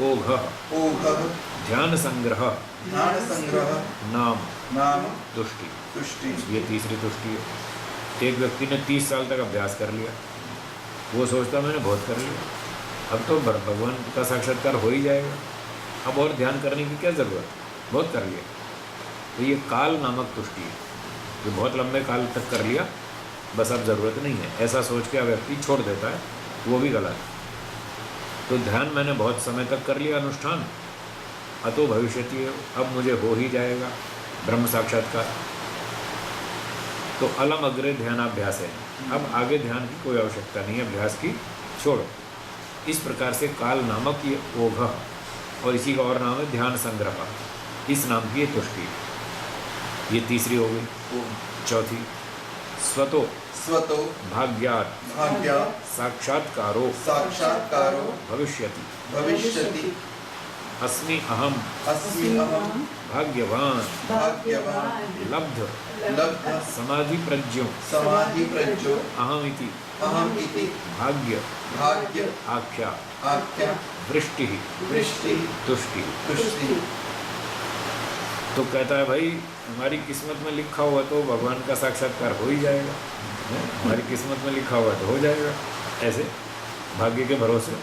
ओघः ध्यान संग्रह नाम तुष्टि। ये तीसरी तुष्टि है। एक व्यक्ति ने 30 साल तक अभ्यास कर लिया, वो सोचता मैंने बहुत कर लिया, अब तो भगवान का साक्षात्कार हो ही जाएगा, अब और ध्यान करने की क्या ज़रूरत, बहुत कर लिया। तो ये काल नामक तुष्टि है, जो बहुत लंबे काल तक कर लिया, बस अब ज़रूरत नहीं है, ऐसा सोच के व्यक्ति छोड़ देता है, वो भी गलत है। तो ध्यान मैंने बहुत समय तक कर लिया अनुष्ठान, अतो भविष्यति, अब मुझे हो ही जाएगा ब्रह्म साक्षात्कार, तो अलम अग्रे ध्यानाभ्यास है, अब आगे ध्यान की कोई आवश्यकता नहीं है, अभ्यास की छोड़ो। इस प्रकार से काल नामक ये ओघ, और इसी का और नाम है ध्यान संग्रह, इस नाम की ये तुष्टि, ये तीसरी हो गई। चौथी स्वतो भाग्यात् भाग्यात् साक्षात्कारो साक्षात्कारो भविष्यति। भविष्यति। अस्मि अहम अस्मि अहं भाग्यवान भाग्यवान लब्ध लब्ध समाधि प्रज्ञो समाधि प्रज्ञो अहमिति अहम् इति भाग्य भाग्य आख्या आख्या वृष्टि वृष्टि तुष्टि। तुष्टि। तो कहता है भाई हमारी किस्मत में लिखा हुआ तो भगवान का साक्षात्कार हो ही जाएगा, हमारी किस्मत में लिखा हुआ तो हो जाएगा, ऐसे भाग्य के भरोसे।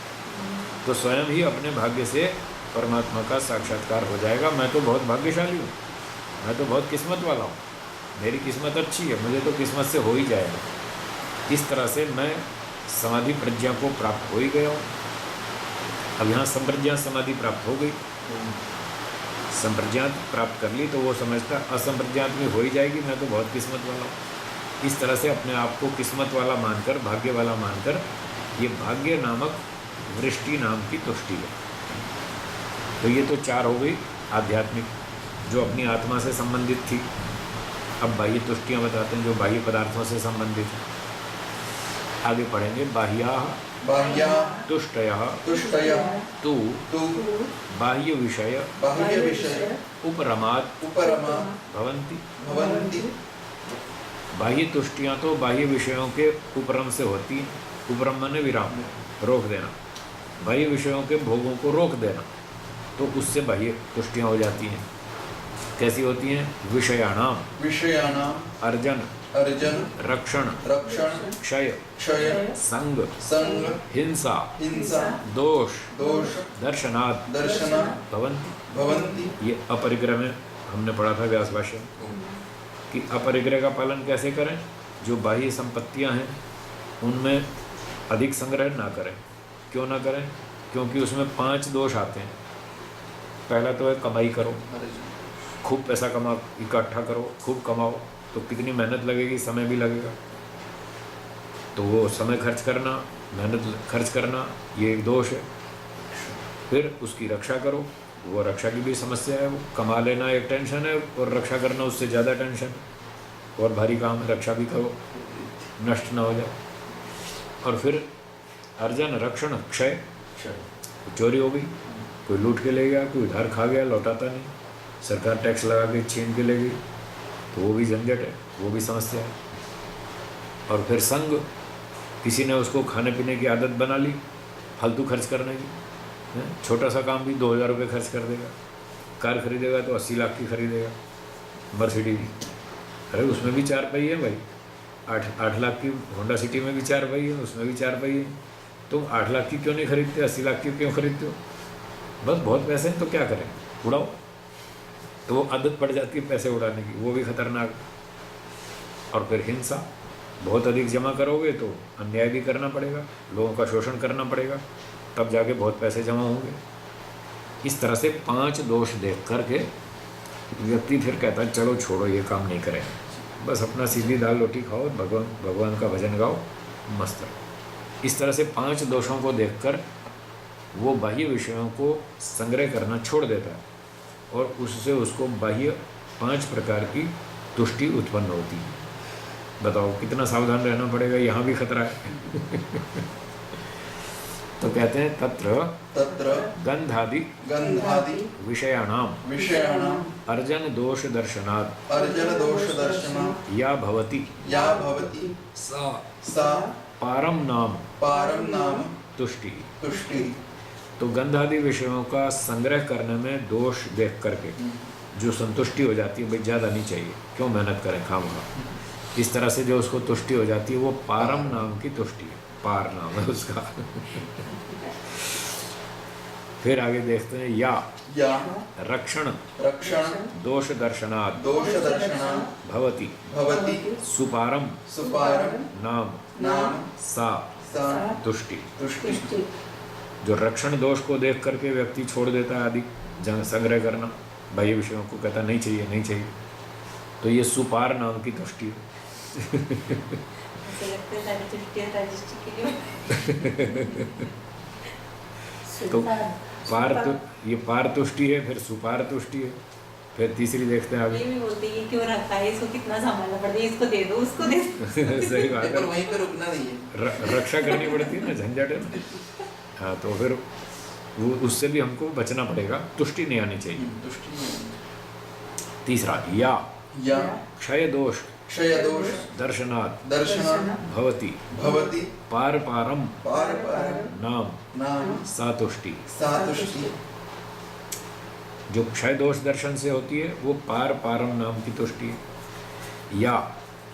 तो स्वयं ही अपने भाग्य से परमात्मा का साक्षात्कार हो जाएगा। मैं तो बहुत भाग्यशाली हूँ, मैं तो बहुत किस्मत वाला हूँ, मेरी किस्मत अच्छी है, मुझे तो किस्मत से हो ही जाएगा। इस तरह से मैं समाधि प्रज्ञा को प्राप्त हो ही गया हूँ। अब यहाँ संप्रज्ञा समाधि प्राप्त हो गई, संप्रज्ञात प्राप्त कर ली तो वो समझता असंप्रज्ञात में हो ही जाएगी, मैं तो बहुत किस्मत वाला हूँ। इस तरह से अपने आप को किस्मत वाला मानकर, भाग्य वाला मानकर, ये भाग्य नामक वृष्टि नाम की तुष्टि है। तो ये तो चार हो गई आध्यात्मिक, जो अपनी आत्मा से संबंधित थी। अब बाह्य तुष्टियाँ बताते हैं जो बाह्य पदार्थों से संबंधित है। आगे पढ़ेंगे। बाह्या बाह्या तुष्टयः तुष्टयः तु तु बाह्य विषय बाह्य विषय उपरमात् उपरमा भवन्ति। भवन्ति। बाह्य तुष्टियाँ तो बाह्य विषयों के उपरम से होती हैं। उपरम माने विराम, रोक देना, बाह्य विषयों के भोगों को रोक देना, तो उससे बाह्य तुष्टियाँ हो जाती हैं। कैसी होती हैं? विषयाणाम विषयाणाम अर्जन अर्जन रक्षण रक्षण क्षय क्षय संग संग हिंसा हिंसा दोष दोष दर्शनात् दर्शनात् भवन्ति। भवन्ति। ये अपरिग्रह में हमने पढ़ा था व्यास भाष्य में कि अपरिग्रह का पालन कैसे करें। जो बाह्य संपत्तियां हैं उनमें अधिक संग्रह ना करें। क्यों ना करें? क्योंकि उसमें 5 दोष आते हैं। पहला तो है कमाई करो, खूब पैसा कमा, इकट्ठा करो, खूब कमाओ, तो कितनी मेहनत लगेगी, समय भी लगेगा, तो वो समय खर्च करना, मेहनत खर्च करना, ये एक दोष है। फिर उसकी रक्षा करो, वो रक्षा की भी समस्या है। वो कमा लेना एक टेंशन है और रक्षा करना उससे ज़्यादा टेंशन है, और भारी काम है। रक्षा भी करो, नष्ट ना हो जाए। और फिर अर्जन रक्षण क्षय, चोरी हो गई, कोई लूट के ले गया, कोई उधार खा गया, लौटाता नहीं, सरकार टैक्स लगा के छीन के ले गई, तो वो भी झंझट है, वो भी समस्या है। और फिर संग, किसी ने उसको खाने पीने की आदत बना ली, फालतू खर्च करने की, छोटा सा काम भी 2000 रुपये खर्च कर देगा। कार खरीदेगा तो 80 लाख की खरीदेगा, मर्सिडीज। अरे उसमें भी 4 पहिए है भाई, 8 लाख की होंडा सिटी में भी 4 पहिए है, उसमें भी 4 पहिए है। तुम 8 लाख की क्यों नहीं खरीदते, 80 लाख की क्यों खरीदते हो? बस बहुत पैसे हैं तो क्या करें, उड़ाओ। तो वो आदत पड़ जाती है पैसे उड़ाने की, वो भी खतरनाक। और फिर हिंसा, बहुत अधिक जमा करोगे तो अन्याय भी करना पड़ेगा, लोगों का शोषण करना पड़ेगा, तब जाके बहुत पैसे जमा होंगे। इस तरह से 5 दोष देख करके व्यक्ति फिर कहता है चलो छोड़ो, ये काम नहीं करें, बस अपना सीधी दाल रोटी खाओ, भगवान का भजन गाओ, मस्त रहो। इस तरह से 5 दोषों को देखकर वो बाह्य विषयों को संग्रह करना छोड़ देता है, और उससे उसको बाह्य 5 प्रकार की तुष्टि उत्पन्न होती है। बताओ कितना सावधान रहना पड़ेगा, यहाँ भी खतरा है। तो कहते हैं तत्र तत्र गंधादि गंधादि विषयाणाम विषयाणाम अर्जन दोष दर्शनात् अर्जन दोष दर्शनात् या भवति या भवति सा सा पारम नाम पारम नाम तुष्टि। तुष्टि। तो गंधादि विषयों का संग्रह करने में दोष देख करके जो संतुष्टि हो जाती है, भाई ज़्यादा नहीं चाहिए, क्यों मेहनत करें खामखा, इस तरह से जो उसको तुष्टि हो जाती है वो पारम नाम की तुष्टि है, पार नाम है उसका। फिर आगे देखते हैं या रक्षण रक्षण दोष दर्शनात् दोष दर्शनात् भवति भवति सुपारम सुपारम नाम नाम सा सा तुष्टि। तुष्टि। जो रक्षण दोष को देख करके व्यक्ति छोड़ देता है अधिक संग्रह करना, बाह्य विषयों को कहता नहीं चाहिए नहीं चाहिए, तो ये सुपार नाम की तुष्टि है। ऐसे लगता है सारी तुष्टियाँ राजस्थी के लिए। तो पार तो ये पार तुष्टि है, फिर सुपार तुष्टि है। फिर तीसरी देखते हैं ये आगे। भी बोलते हैं ये क्यों रखा है, इसको कितना संभालना पड़ता है, इसको दे दो उसको दे दो। सही बात पर है, वहीं पे रुकना नहीं है। रक्षा करनी पड़ती है ना, झंझट है ना। हाँ, तो फिर वो उससे भी हमको बचना पड़ेगा, तुष्टि नहीं आनी चाहिए। तुष्टि नहीं। तीसरा या या क्षय दोष क्षय दोष दर्शनात् दर्शनात् भवति भवति पार पारम पार पार नाम नाम सा तुष्टि। सा तुष्टि। जो क्षय दोष दर्शन से होती है वो पार पारम नाम की तुष्टि है। या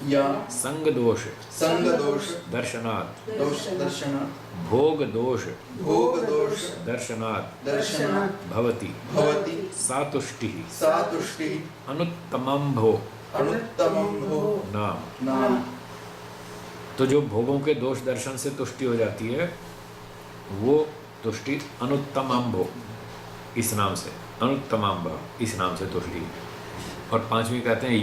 या संग दोष संग दोष दर्शनात् दोष दर्शनात् भोग दोष भोग दोष दर्शनात् दर्शनात् भवति भवति सा तुष्टि सा तुष्टि। अनुत्तमं भो अनुत्तमं भो नाम। नाम। तो जो भोगों के दोष दर्शन से तुष्टि हो जाती है वो तुष्टि अनुत्तमं भो इस नाम से, अनुत्तमं भो इस नाम से तुष्टि। और पांचवी कहते हैं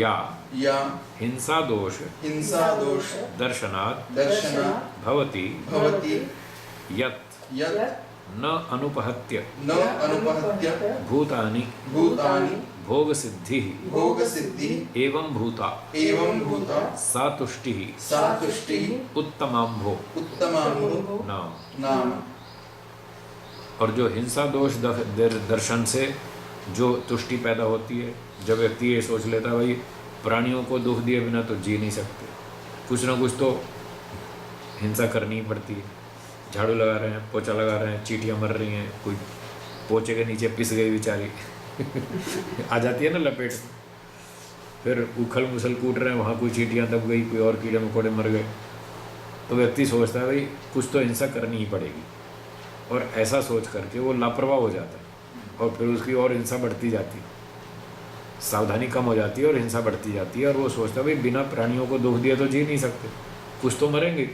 या हिंसा दोष हिंसा दोष दर्शनात् दर्शनात् भवति भवति यत् यत् न अनुपहत्य न अनुपहत्य भूतानि भूतानि भोग सिद्धि भोग सिद्धि एवं भूता एवं भूता सा तुष्टि सा तुष्टि उत्तमं भो उत्तमं भो नाम। नाम। और जो हिंसा दोष दर्शन से जो तुष्टि पैदा होती है, जब व्यक्ति ये सोच लेता है भाई प्राणियों को दुख दिए बिना तो जी नहीं सकते, कुछ ना कुछ तो हिंसा करनी ही पड़ती है। झाड़ू लगा रहे हैं, पोछा लगा रहे हैं, चींटियाँ मर रही हैं, कोई पोछे के नीचे पिस गई बेचारी आ जाती है ना लपेट में, फिर उखल मुसल कूट रहे हैं, वहाँ कोई चींटियाँ दब गई, कोई और कीड़े मकोड़े मर गए, तो व्यक्ति सोचता है भाई कुछ तो हिंसा करनी ही पड़ेगी। और ऐसा सोच करके वो लापरवाह हो जाता है और फिर उसकी और हिंसा बढ़ती जाती है, सावधानी कम हो जाती है और हिंसा बढ़ती जाती है। और वो सोचता है भाई बिना प्राणियों को दुख दिए तो जी नहीं सकते, कुछ तो मरेंगे।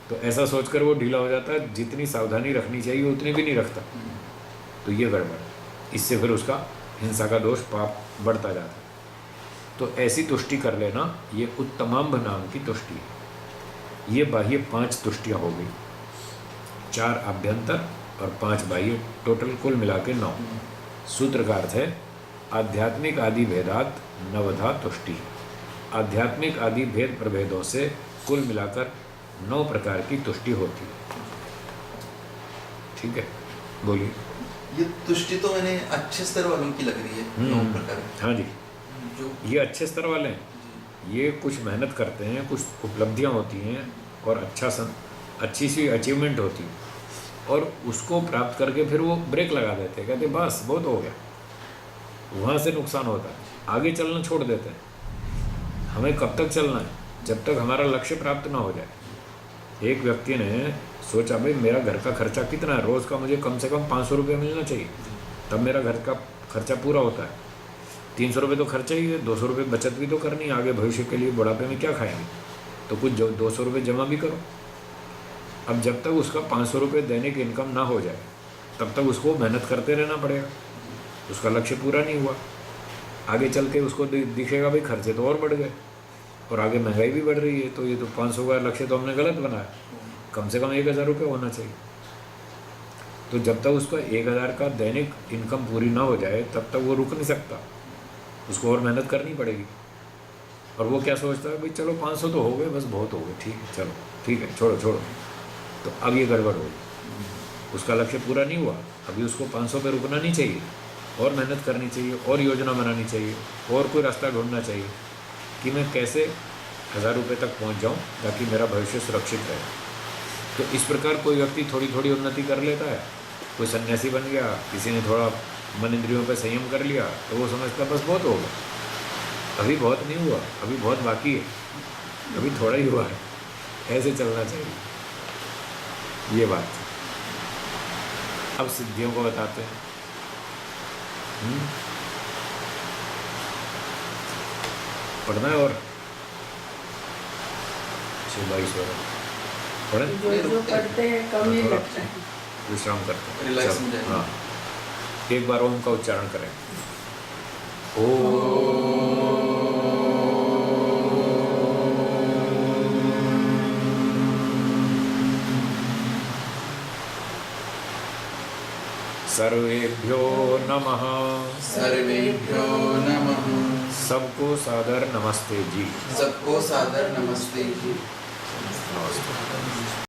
तो ऐसा सोचकर वो ढीला हो जाता है, जितनी सावधानी रखनी चाहिए उतनी भी नहीं रखता। तो ये गड़बड़, इससे फिर उसका हिंसा का दोष पाप बढ़ता जाता है। तो ऐसी तुष्टि कर लेना, ये उत्तमांभ नाम की तुष्टि है। ये बाह्य 5 तुष्टियाँ हो गई, 4 आभ्यंतर और 5 बाह्य, टोटल कुल मिला के 9। सूत्र का अर्थ है आध्यात्मिक आदि भेदात नवधा तुष्टि। आध्यात्मिक आदि भेद प्रभेदों से कुल मिलाकर 9 प्रकार की तुष्टि होती है। ठीक है, बोलिए। ये तुष्टि तो मैंने अच्छे स्तर वालों की लग रही है, 9 प्रकार। हाँ जी, जो ये अच्छे स्तर वाले हैं, ये कुछ मेहनत करते हैं, कुछ उपलब्धियां होती हैं और अच्छी सी अचीवमेंट होती है, और उसको प्राप्त करके फिर वो ब्रेक लगा देते हैं, कहते बस बहुत हो गया। वहाँ से नुकसान होता है, आगे चलना छोड़ देते हैं। हमें कब तक चलना है? जब तक हमारा लक्ष्य प्राप्त ना हो जाए। एक व्यक्ति ने सोचा भाई मेरा घर का खर्चा कितना है, रोज़ का मुझे कम से कम 500 रुपये मिलना चाहिए, तब मेरा घर का खर्चा पूरा होता है। 300 रुपये तो खर्चा ही है, 200 रुपये बचत भी तो करनी है, आगे भविष्य के लिए बुढ़ापे में क्या खाएंगे, तो कुछ 200 रुपये जमा भी करो। अब जब तक उसका 500 रुपये दैनिक इनकम ना हो जाए तब तक उसको मेहनत करते रहना पड़ेगा। उसका लक्ष्य पूरा नहीं हुआ, आगे चल के उसको दिखेगा भाई खर्चे तो और बढ़ गए और आगे महंगाई भी बढ़ रही है, तो ये तो 500 का लक्ष्य तो हमने गलत बनाया, कम से कम 1000 रुपये होना चाहिए। तो जब तक उसका 1000 का दैनिक इनकम पूरी ना हो जाए तब तक वो रुक नहीं सकता, उसको और मेहनत करनी पड़ेगी। और वो क्या सोचता है भाई चलो 500 तो हो गए, बस बहुत हो गए, ठीक है चलो ठीक है छोड़ो। तो अब ये गड़बड़ होगी, उसका लक्ष्य पूरा नहीं हुआ, अभी उसको 500 पे रुकना नहीं चाहिए, और मेहनत करनी चाहिए, और योजना बनानी चाहिए, और कोई रास्ता ढूंढना चाहिए कि मैं कैसे 1000 रुपये तक पहुंच जाऊं ताकि मेरा भविष्य सुरक्षित रहे। तो इस प्रकार कोई व्यक्ति थोड़ी थोड़ी उन्नति कर लेता है, कोई सन्यासी बन गया, किसी ने थोड़ा मन इंद्रियों पर संयम कर लिया, तो वो समझता बस बहुत हो गया, अभी बहुत नहीं हुआ, अभी बहुत बाकी है, अभी थोड़ा ही हुआ है। ऐसे चलना चाहिए, ये बात। अब सिद्धियों को बताते हैं। पढ़ना है और 22 पढ़े, जो पढ़ते हैं कम ही लगता है। विश्राम करते हैं, रिलैक्स चलो, हो जाएगा। हाँ, एक बार ओम का उच्चारण करें। ओम सर्वेभ्यो नमः। सर्वेभ्यो नमः। सबको सादर नमस्ते जी। सबको सादर नमस्ते जी। नमस्ते।